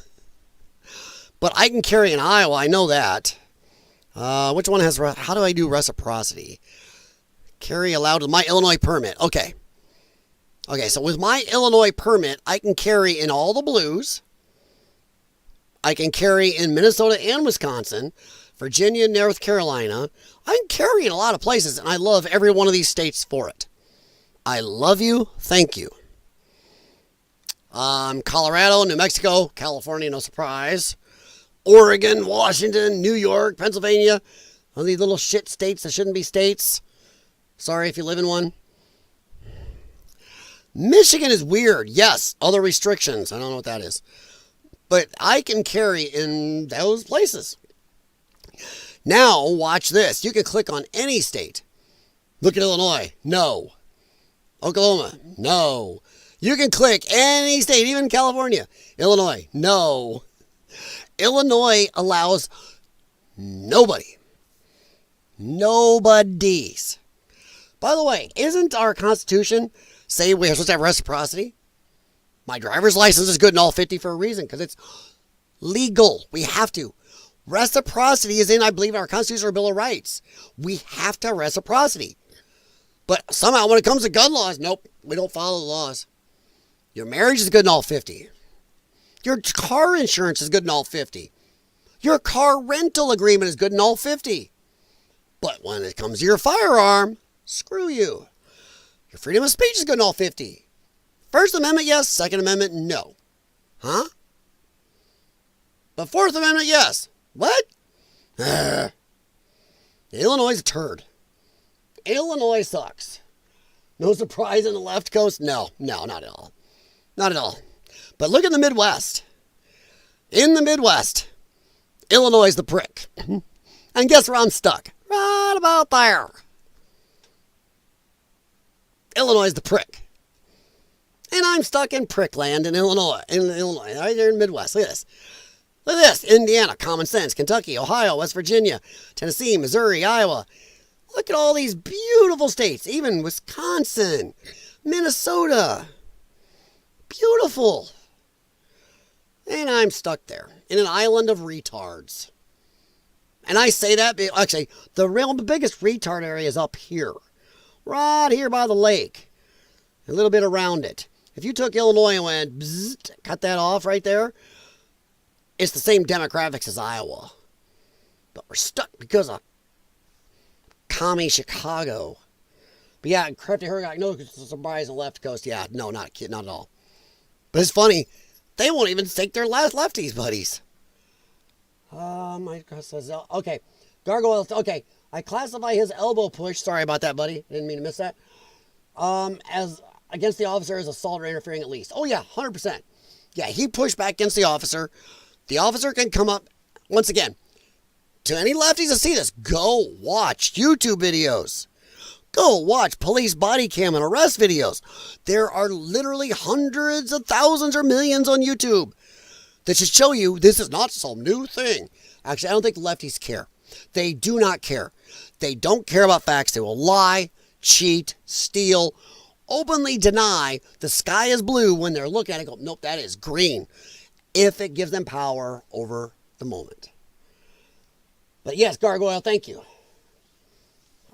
Speaker 1: But I can carry in Iowa, I know that. Which one has, how do I do reciprocity? Carry allowed with my Illinois permit. Okay. Okay, so with my Illinois permit, I can carry in all the blues. I can carry in Minnesota and Wisconsin, Virginia, North Carolina. I can carry in a lot of places, and I love every one of these states for it. I love you. Thank you. Colorado, New Mexico, California, no surprise. Oregon, Washington, New York, Pennsylvania. All these little shit states that shouldn't be states. Sorry if you live in one. Michigan is weird. Yes, other restrictions. I don't know what that is. But I can carry in those places. Now, watch this. You can click on any state. Look at Illinois. No. Oklahoma. No. You can click any state, even California. Illinois. No. Illinois allows nobody. Nobody's. By the way, isn't our Constitution say we're supposed to have reciprocity? My driver's license is good in all 50 for a reason, because it's legal. We have to. Reciprocity is in, I believe, our Constitutional Bill of Rights. We have to have reciprocity. But somehow when it comes to gun laws, nope, we don't follow the laws. Your marriage is good in all 50. Your car insurance is good in all 50. Your car rental agreement is good in all 50. But when it comes to your firearm, screw you. Your freedom of speech is good in all 50. First Amendment, yes. Second Amendment, no. Huh? But Fourth Amendment, yes. What? Illinois is a turd. Illinois sucks. No surprise in the left coast? No, not at all. Not at all. But look at the Midwest. In the Midwest, Illinois is the prick. And guess where I'm stuck? Right about there. Illinois is the prick. And I'm stuck in prickland in Illinois. Right there in the Midwest. Look at this. Look at this. Indiana, common sense. Kentucky, Ohio, West Virginia, Tennessee, Missouri, Iowa. Look at all these beautiful states. Even Wisconsin, Minnesota. Beautiful. And I'm stuck there in an island of retards. And I say that, actually, the biggest retard area is up here. Right here by the lake. A little bit around it. If you took Illinois and went, bzzzt, cut that off right there, it's the same demographics as Iowa. But we're stuck because of commie Chicago. But yeah, Crafty Hurricane, no surprise on the left coast. Yeah, no, not at all. But it's funny, they won't even take their last lefties, buddies. Mike says, okay, Gargoyle, okay, I classify his elbow push, sorry about that, buddy, didn't mean to miss that, as against the officer as assault or interfering at least. Oh yeah, 100%. Yeah, he pushed back against the officer. The officer can come up, once again, to any lefties that see this, go watch YouTube videos. Go watch police body cam and arrest videos. There are literally hundreds of thousands or millions on YouTube that should show you this is not some new thing. Actually, I don't think the lefties care. They do not care. They don't care about facts. They will lie, cheat, steal, openly deny the sky is blue when they're looking at it and go, nope, that is green, if it gives them power over the moment. But yes, Gargoyle, thank you.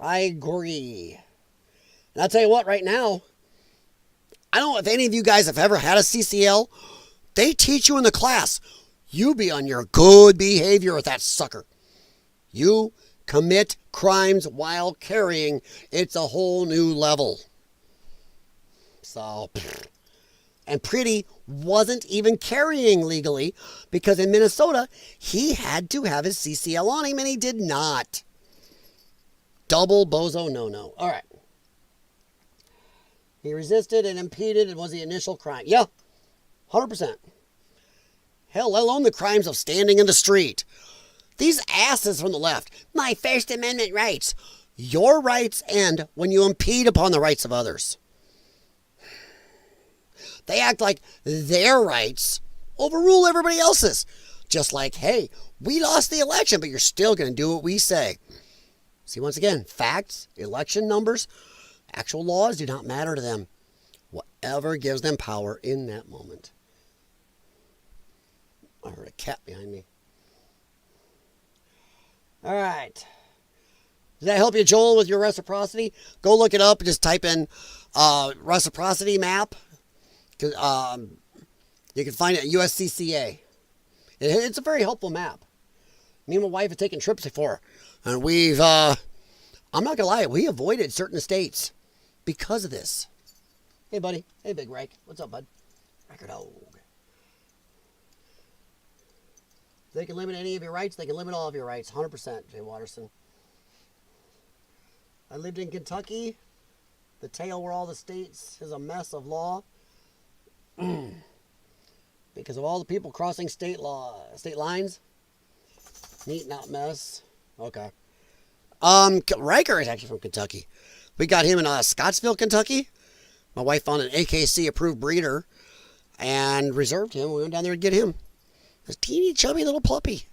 Speaker 1: I agree. And I'll tell you what, right now, I don't know if any of you guys have ever had a CCL. They teach you in the class, you be on your good behavior with that sucker. You commit crimes while carrying. It's a whole new level. So, and Pretty wasn't even carrying legally because in Minnesota, he had to have his CCL on him and he did not. Double bozo no. All right. He resisted and impeded and was the initial crime. Yeah, 100%. Hell, let alone the crimes of standing in the street. These asses from the left. My First Amendment rights. Your rights end when you impede upon the rights of others. They act like their rights overrule everybody else's. Just like, hey, we lost the election, but you're still going to do what we say. See, once again, facts, election numbers, actual laws do not matter to them. Whatever gives them power in that moment. I heard a cat behind me. All right. Does that help you, Joel, with your reciprocity? Go look it up and just type in reciprocity map. You can find it at USCCA. It's a very helpful map. Me and my wife have taken trips before. And we've, I'm not going to lie, we avoided certain states because of this. Hey, buddy. Hey, Big Rake. What's up, bud? Record dog. They can limit any of your rights. They can limit all of your rights. 100%, Jay Watterson. I lived in Kentucky. The tail where all the states is a mess of law. Because of all the people crossing state lines. Neat, not mess. Okay. Riker is actually from Kentucky. We got him in Scottsville, Kentucky. My wife found an AKC approved breeder and reserved him. We went down there to get him. This teeny chubby little puppy.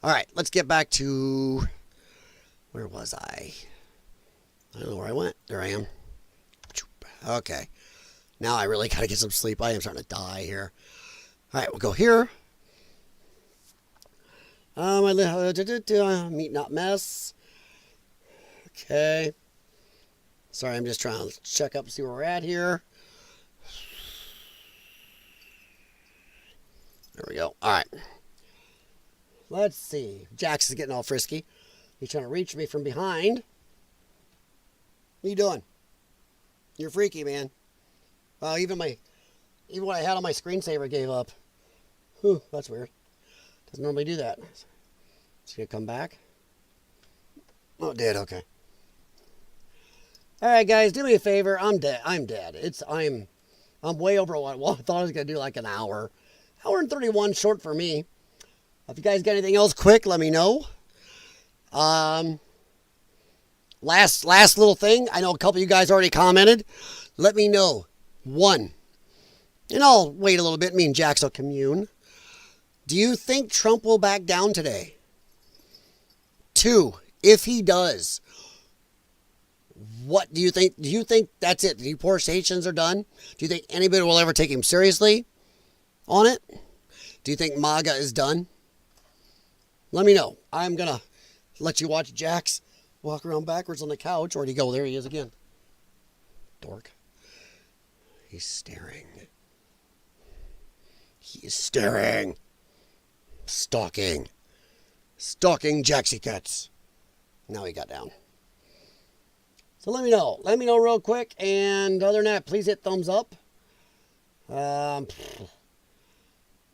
Speaker 1: All right, let's get back to, where was I? I don't know where I went. There I am. Okay. Now I really got to get some sleep. I am starting to die here. All right, we'll go here. Meet not mess. Okay. Sorry, I'm just trying to check up and see where we're at here. There we go. All right. Let's see. Jax is getting all frisky. He's trying to reach me from behind. What are you doing? You're freaky, man. Wow, even what I had on my screensaver gave up. Whew, that's weird. Doesn't normally do that. It's gonna come back. Oh, it did. Okay. All right, guys, do me a favor. I'm dead. I'm way over what I thought I was gonna do, like an hour. Hour and 31, short for me. If you guys got anything else quick, let me know. Last little thing. I know a couple of you guys already commented. Let me know. 1. And I'll wait a little bit. Me and Jax will commune. Do you think Trump will back down today? 2. If he does, what do you think? Do you think that's it? The deportations are done? Do you think anybody will ever take him seriously on it? Do you think MAGA is done? Let me know. I'm going to let you watch Jax walk around backwards on the couch. Where'd he go? There he is again. Dork. He's staring. He is staring. Stalking. Stalking Jaxie Cats. Now he got down. So let me know. Let me know real quick. And other than that, please hit thumbs up. Have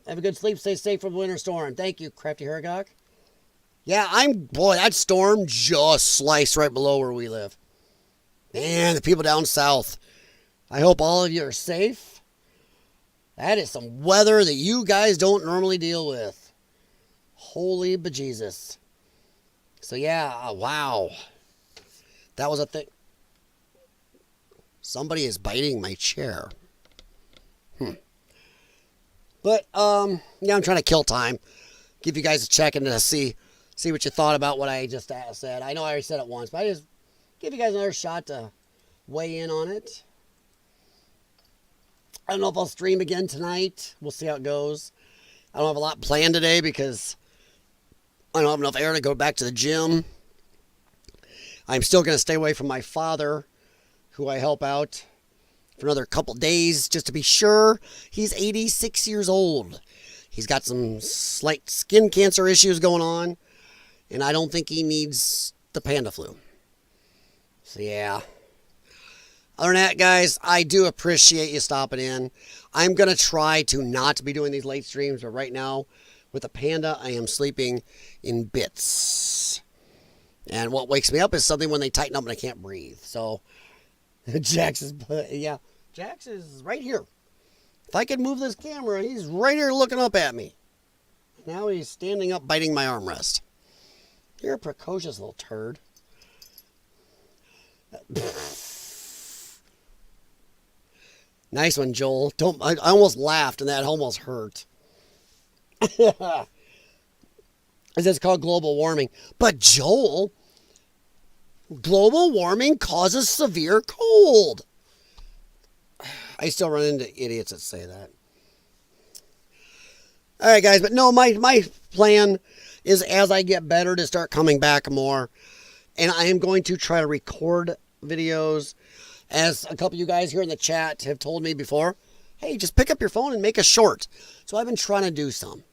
Speaker 1: a good sleep. Stay safe from the winter storm. Thank you, Crafty Hergok. Yeah, boy, that storm just sliced right below where we live. Man, the people down south. I hope all of you are safe. That is some weather that you guys don't normally deal with. Holy bejesus. So yeah, wow. That was a thing. Somebody is biting my chair. But, yeah, I'm trying to kill time. Give you guys a check and to see what you thought about what I just said. I know I already said it once, but I just give you guys another shot to weigh in on it. I don't know if I'll stream again tonight. We'll see how it goes. I don't have a lot planned today because I don't have enough air to go back to the gym. I'm still going to stay away from my father, who I help out, for another couple days just to be sure. He's 86 years old. He's got some slight skin cancer issues going on, and I don't think he needs the panda flu. So yeah. Other than that, guys, I do appreciate you stopping in. I'm going to try to not be doing these late streams, but right now, with the panda, I am sleeping in bits. And what wakes me up is something when they tighten up and I can't breathe. So, Jax is right here. If I could move this camera, he's right here looking up at me. Now he's standing up, biting my armrest. You're a precocious little turd. Nice one, Joel. I almost laughed, and that almost hurt. This is called global warming. But Joel, global warming causes severe cold. I still run into idiots that say that. All right, guys, but no, my plan is as I get better to start coming back more. And I am going to try to record videos. As a couple of you guys here in the chat have told me before, hey, just pick up your phone and make a short. So I've been trying to do some.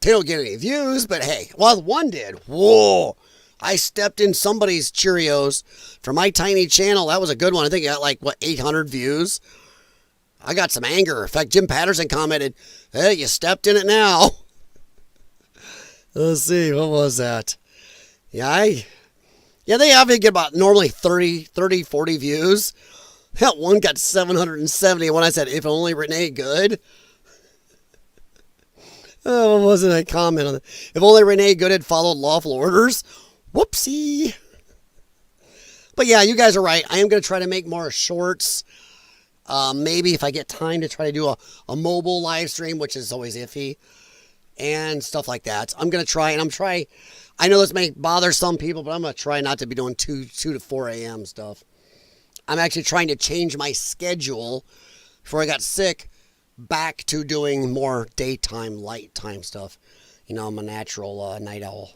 Speaker 1: They don't get any views, but hey, well, one did. Whoa. I stepped in somebody's Cheerios for my tiny channel. That was a good one. I think it got like, 800 views. I got some anger. In fact, Jim Patterson commented, "Hey, you stepped in it now." Let's see, what was that? Yeah, they average get about normally 30, 40 views. That one got 770 when I said, "If only Renee Good." Oh, what was it? I comment on it. If only Renee Good had followed lawful orders. Whoopsie. But yeah, you guys are right. I am going to try to make more shorts. Maybe if I get time to try to do a mobile live stream, which is always iffy, and stuff like that. I'm going to try, and I know this may bother some people, but I'm going to try not to be doing 2 to 4 a.m. stuff. I'm actually trying to change my schedule before I got sick back to doing more daytime, light time stuff. You know, I'm a natural night owl.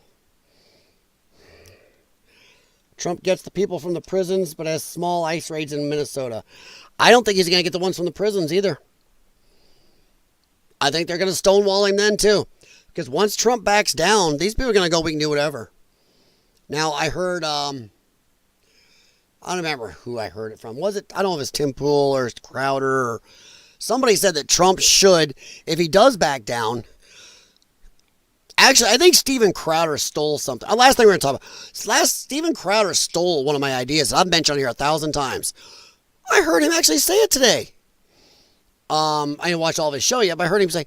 Speaker 1: Trump gets the people from the prisons, but has small ICE raids in Minnesota. I don't think he's going to get the ones from the prisons either. I think they're going to stonewall him then too. Because once Trump backs down, these people are going to go, we can do whatever. Now, I heard, I don't remember who I heard it from. Was it, I don't know if it's Tim Pool or Crowder or somebody said that Trump should, if he does back down. Actually, I think Steven Crowder stole something. Last thing we're going to talk about. Steven Crowder stole one of my ideas. I've mentioned here 1,000 times. I heard him actually say it today. I didn't watch all of his show yet, but I heard him say,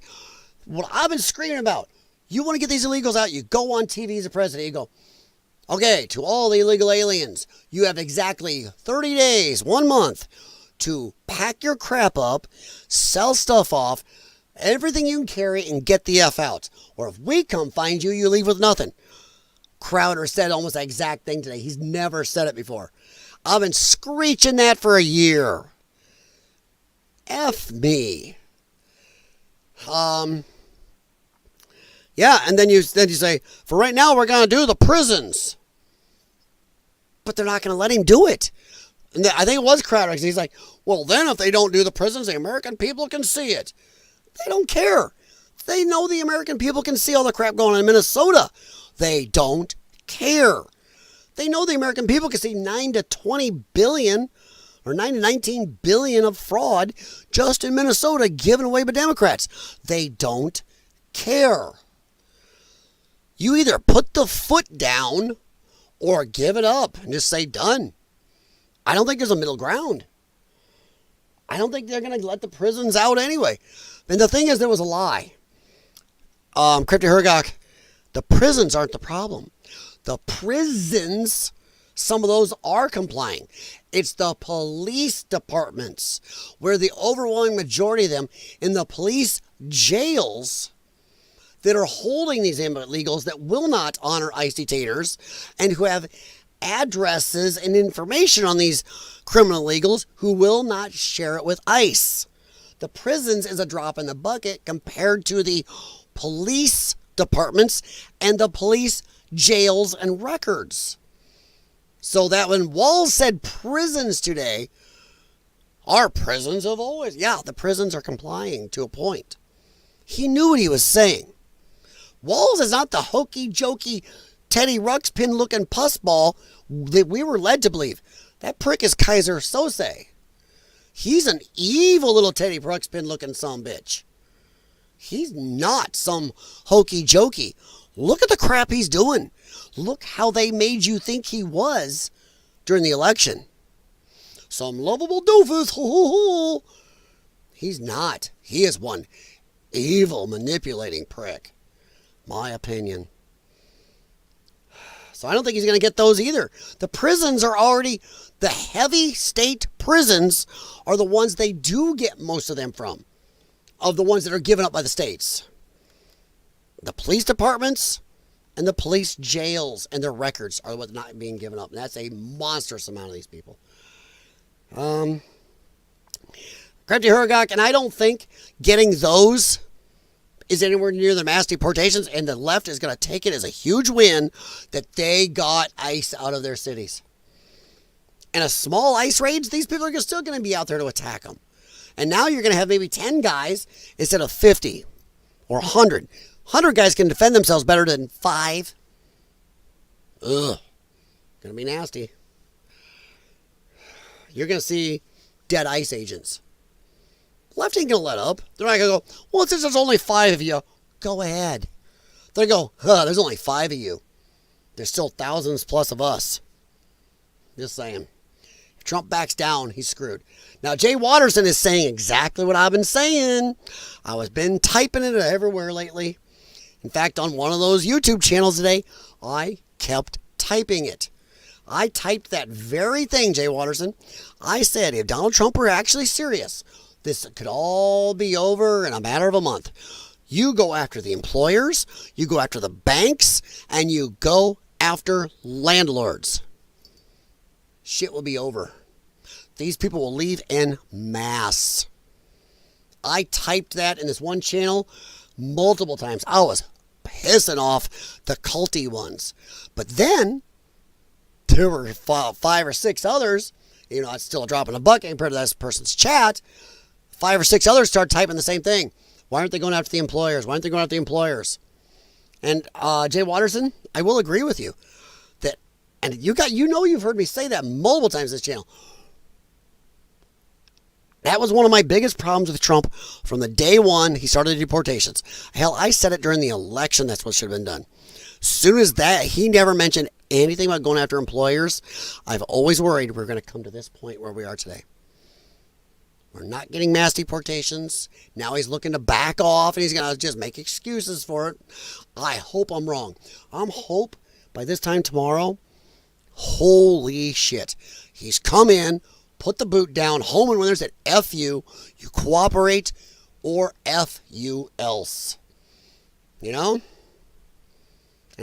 Speaker 1: what I've been screaming about. You want to get these illegals out, you go on TV as a president, you go, okay, to all the illegal aliens, you have exactly 30 days, 1 month, to pack your crap up, sell stuff off, everything you can carry, and get the F out. Or if we come find you, you leave with nothing. Crowder said almost the exact thing today. He's never said it before. I've been screeching that for a year. F me. Yeah, and then you say, for right now, we're going to do the prisons. But they're not going to let him do it. And I think it was Crowder. He's like, well, then if they don't do the prisons, the American people can see it. They don't care. They know the American people can see all the crap going on in Minnesota. They don't care. They know the American people can see 9 to 20 billion or 9 to 19 billion of fraud just in Minnesota given away by Democrats. They don't care. You either put the foot down or give it up and just say done. I don't think there's a middle ground. I don't think they're going to let the prisons out anyway. And the thing is, there was a lie. Crypto Hergok, the prisons aren't the problem. The prisons, some of those are complying. It's the police departments, where the overwhelming majority of them in the police jails that are holding these illegals that will not honor ICE detainers and who have addresses and information on these criminal illegals who will not share it with ICE. The prisons is a drop in the bucket compared to the police departments and the police jails and records. So that when Walz said prisons today, our prisons have always, yeah, the prisons are complying to a point. He knew what he was saying. Walz is not the hokey jokey Teddy Ruxpin looking pussball that we were led to believe. That prick is Kaiser Sose. He's an evil little Teddy Ruxpin looking sumbitch. He's not some hokey jokey. Look at the crap he's doing. Look how they made you think he was during the election. Some lovable doofus. He's not. He is one evil manipulating prick. My opinion. So I don't think he's going to get those either. The prisons are already, the heavy state prisons are the ones they do get most of them from. Of the ones that are given up by the states. The police departments and the police jails and their records are what's not being given up. And that's a monstrous amount of these people. Crypto Hergok, and I don't think getting those is anywhere near the mass deportations, and the left is going to take it as a huge win that they got ICE out of their cities. And a small ICE raids, these people are still going to be out there to attack them. And now you're going to have maybe 10 guys instead of 50 or 100. 100 guys can defend themselves better than 5. Ugh. Going to be nasty. You're going to see dead ICE agents. Left ain't going to let up. They're not going to go, well, since there's only 5 of you, go ahead. They go, there's only 5 of you. There's still thousands plus of us. Just saying. If Trump backs down, he's screwed. Now, Jay Watterson is saying exactly what I've been saying. I was been typing it everywhere lately. In fact, on one of those YouTube channels today, I kept typing it. I typed that very thing, Jay Watterson. I said, if Donald Trump were actually serious, this could all be over in a matter of a month. You go after the employers, you go after the banks, and you go after landlords. Shit will be over. These people will leave en masse. I typed that in this one channel multiple times. I was pissing off the culty ones. But then, there were 5 or 6 others, it's still a drop in the bucket compared to that person's chat. 5 or 6 others started typing the same thing. Why aren't they going after the employers? Why aren't they going after the employers? And Jay Watterson, I will agree with you that, and you've heard me say that multiple times on this channel. That was one of my biggest problems with Trump from the day one he started the deportations. Hell, I said it during the election. That's what should have been done. Soon as that, he never mentioned anything about going after employers. I've always worried we're going to come to this point where we are today. We're not getting mass deportations. Now he's looking to back off and he's going to just make excuses for it. I hope I'm wrong. Hope by this time tomorrow, holy shit, he's come in, put the boot down, home and winners at F you cooperate or F you else. And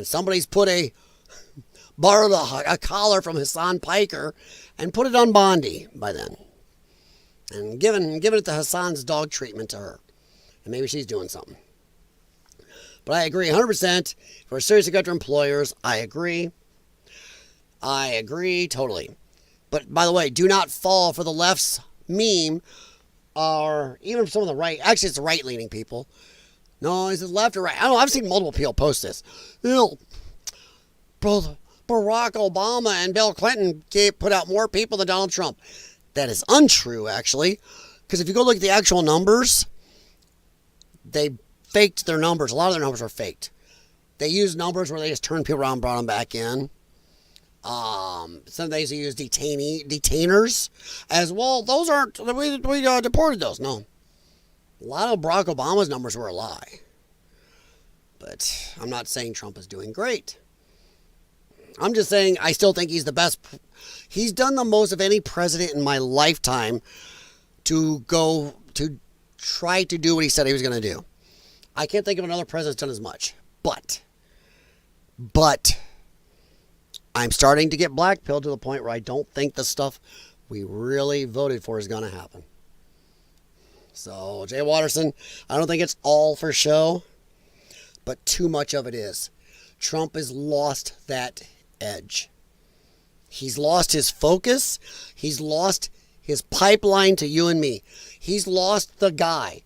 Speaker 1: somebody's borrowed a collar from Hassan Piker and put it on Bondi by then. And giving it to Hassan's dog treatment to her. And maybe she's doing something. But I agree 100%. If we're serious about our employers, I agree. I agree totally. But by the way, do not fall for the left's meme or even some of the right. Actually, it's the right-leaning people. No, is it left or right? I don't know. I've seen multiple people post this. Barack Obama and Bill Clinton put out more people than Donald Trump. That is untrue, actually, because if you go look at the actual numbers, they faked their numbers. A lot of their numbers were faked. They used numbers where they just turned people around and brought them back in. Some days they use detainers as well. Those aren't, we deported those. No. A lot of Barack Obama's numbers were a lie. But I'm not saying Trump is doing great. I'm just saying I still think he's the best. He's done the most of any president in my lifetime to try to do what he said he was going to do. I can't think of another president that's done as much. But I'm starting to get blackpilled to the point where I don't think the stuff we really voted for is going to happen. So, Jay Watterson, I don't think it's all for show, but too much of it is. Trump has lost that edge. He's lost his focus. He's lost his pipeline to you and me. He's lost the guy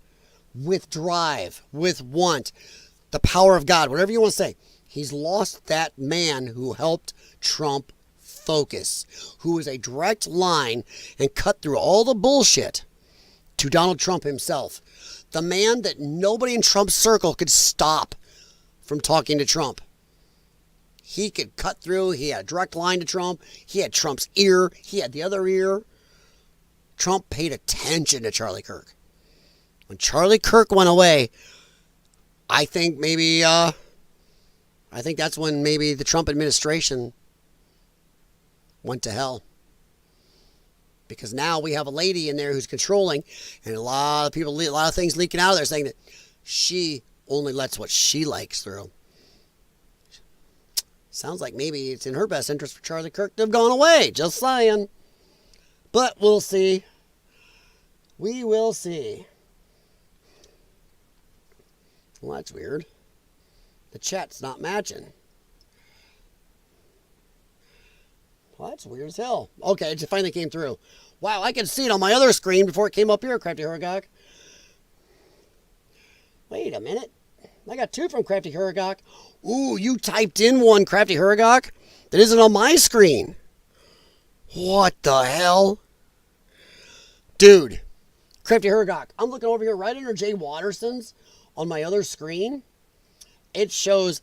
Speaker 1: with drive, with want, the power of God, whatever you want to say. He's lost that man who helped Trump focus, who is a direct line and cut through all the bullshit to Donald Trump himself. The man that nobody in Trump's circle could stop from talking to Trump. He could cut through. He had a direct line to Trump. He had Trump's ear. He had the other ear. Trump paid attention to Charlie Kirk. When Charlie Kirk went away, I think that's when maybe the Trump administration went to hell. Because now we have a lady in there who's controlling, and a lot of things leaking out of there saying that she only lets what she likes through. Sounds like maybe it's in her best interest for Charlie Kirk to have gone away. Just saying. But we'll see. We will see. Well, that's weird. The chat's not matching. Well, that's weird as hell. Okay, it finally came through. Wow, I could see it on my other screen before it came up here, Crafty Hurgok. Wait a minute. I got 2 from Crafty Hurgok. Ooh, you typed in one, Crafty Hurgok, that isn't on my screen. What the hell? Dude, Crafty Hergok, I'm looking over here right under Jay Watterson's on my other screen. It shows,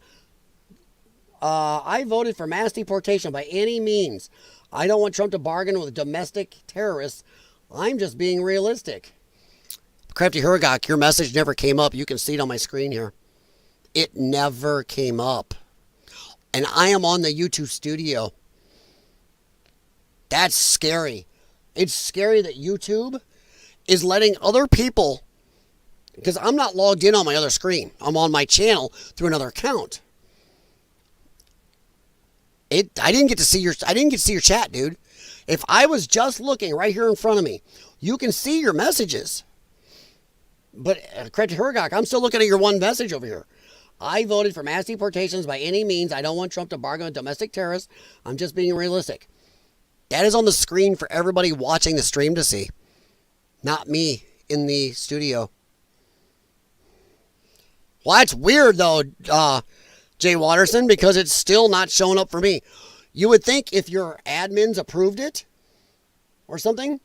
Speaker 1: I voted for mass deportation by any means. I don't want Trump to bargain with domestic terrorists. I'm just being realistic. Crafty Hergok, your message never came up. You can see it on my screen here. It never came up. And I am on the YouTube studio. That's scary. It's scary that YouTube is letting other people, because I'm not logged in on my other screen. I'm on my channel through another account. I didn't get to see your chat, dude. If I was just looking right here in front of me, you can see your messages. But Crafty Hergok, I'm still looking at your one message over here. I voted for mass deportations by any means. I don't want Trump to bargain with domestic terrorists. I'm just being realistic. That is on the screen for everybody watching the stream to see. Not me in the studio. Well, that's weird, though, Jay Watterson, because it's still not showing up for me. You would think if your admins approved it or something,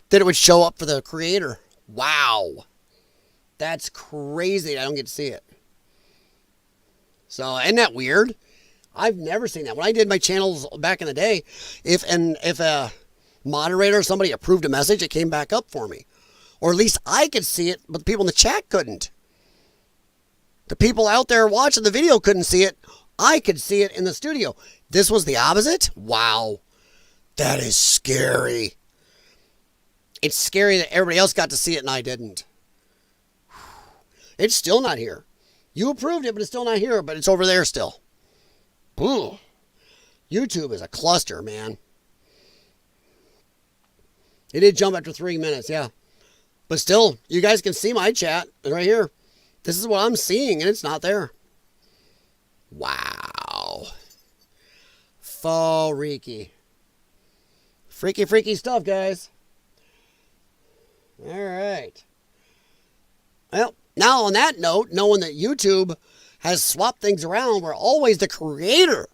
Speaker 1: that it would show up for the creator. Wow. That's crazy. I don't get to see it. So, isn't that weird? I've never seen that. When I did my channels back in the day, if a moderator or somebody approved a message, it came back up for me. Or at least I could see it, but the people in the chat couldn't. The people out there watching the video couldn't see it. I could see it in the studio. This was the opposite? Wow. That is scary. It's scary that everybody else got to see it and I didn't. It's still not here. You approved it, but it's still not here, but it's over there still. Ooh. YouTube is a cluster, man. It did jump after 3 minutes, yeah. But still, you guys can see my chat right here. This is what I'm seeing, and it's not there. Wow. Freaky. Freaky stuff, guys. All right. Well, now on that note, knowing that YouTube has swapped things around where always the creator,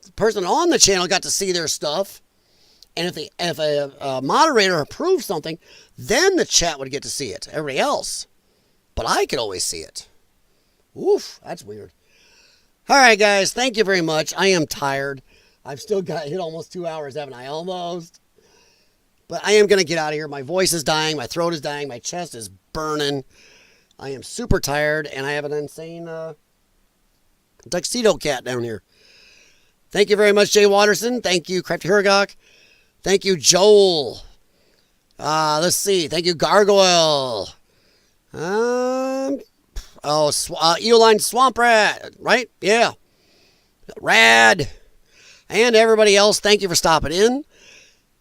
Speaker 1: the person on the channel, got to see their stuff. And if a moderator approved something, then the chat would get to see it. Everybody else. But I could always see it. Oof, that's weird. All right, guys, thank you very much. I am tired. I've still got hit almost 2 hours, haven't I? Almost. But I am going to get out of here. My voice is dying. My throat is dying. My chest is burning. I am super tired, and I have an insane tuxedo cat down here. Thank you very much, Jay Watterson. Thank you, Crafty Hergok. Thank you, Joel. Let's see. Thank you, Gargoyle. Eoline Swamp Rat, right? Yeah. Rad. And everybody else, thank you for stopping in.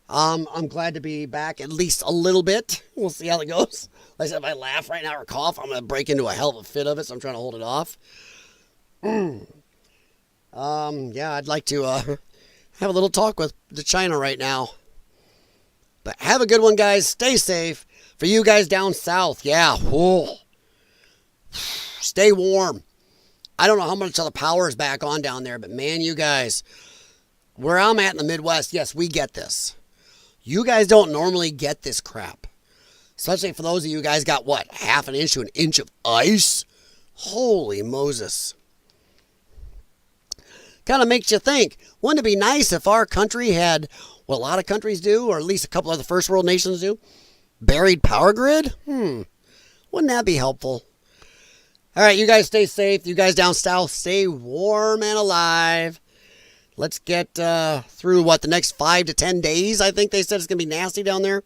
Speaker 1: I'm glad to be back at least a little bit. We'll see how it goes. Like I said, if I laugh right now or cough, I'm going to break into a hell of a fit of it, so I'm trying to hold it off. Yeah, I'd like to have a little talk with the China right now. But have a good one, guys. Stay safe. For you guys down south, yeah. Whoa. Stay warm. I don't know how much of the power is back on down there, but man, you guys, where I'm at in the Midwest, yes, we get this. You guys don't normally get this crap. Especially for those of you guys got, what, half an inch to an inch of ice? Holy Moses. Kind of makes you think, wouldn't it be nice if our country had what a lot of countries do, or at least a couple of the first world nations do? Buried power grid? Wouldn't that be helpful? All right, you guys stay safe. You guys down south, stay warm and alive. Let's get through, the next 5 to 10 days? I think they said it's going to be nasty down there.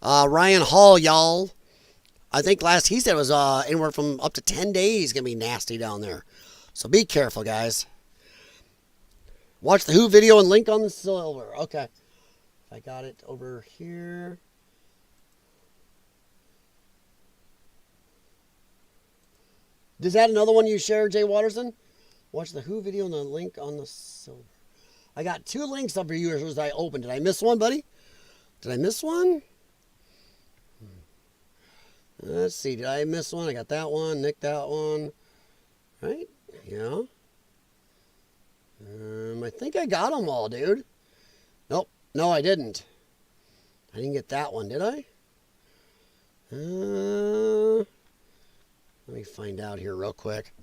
Speaker 1: Ryan Hall, y'all. I think last he said it was anywhere from up to 10 days going to be nasty down there. So be careful, guys. Watch the Who video and link on the silver. Okay. I got it over here. Is that another one you shared, Jay Watterson? Watch the Who video and the link on the silver. I got 2 links up for you as I opened. Did I miss one, buddy? Did I miss one? Let's see. Did I miss one? I got that one. Nick, that one. Right? Yeah. I think I got them all, dude. Nope. No, I didn't. I didn't get that one, did I? Let me find out here real quick.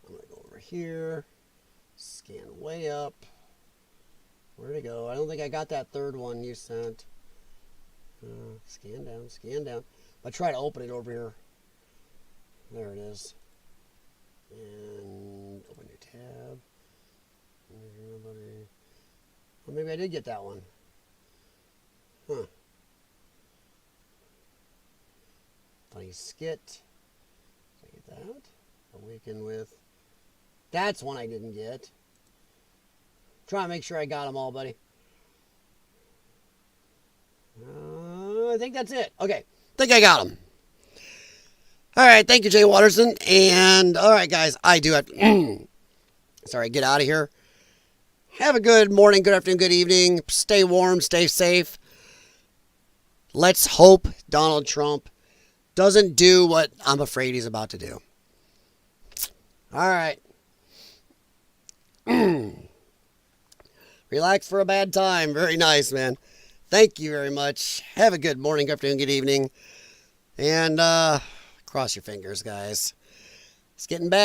Speaker 1: I'm going to go over here. Scan way up. Where'd it go? I don't think I got that third one you sent. Scan down, scan down. I try to open it over here. There it is. And open new tab. Well, maybe I did get that one. Huh. Funny skit. Did I get that? Awaken with. That's one I didn't get. Try to make sure I got them all, buddy. I think that's it. Okay. I think I got them. All right. Thank you, Jay Watterson. And all right, guys, I do have to sorry, get out of here. Have a good morning, good afternoon, good evening. Stay warm, stay safe. Let's hope Donald Trump doesn't do what I'm afraid he's about to do. All right. Relax for a bad time. Very nice, man. Thank you very much. Have a good morning, good afternoon, good evening. And cross your fingers, guys. It's getting bad.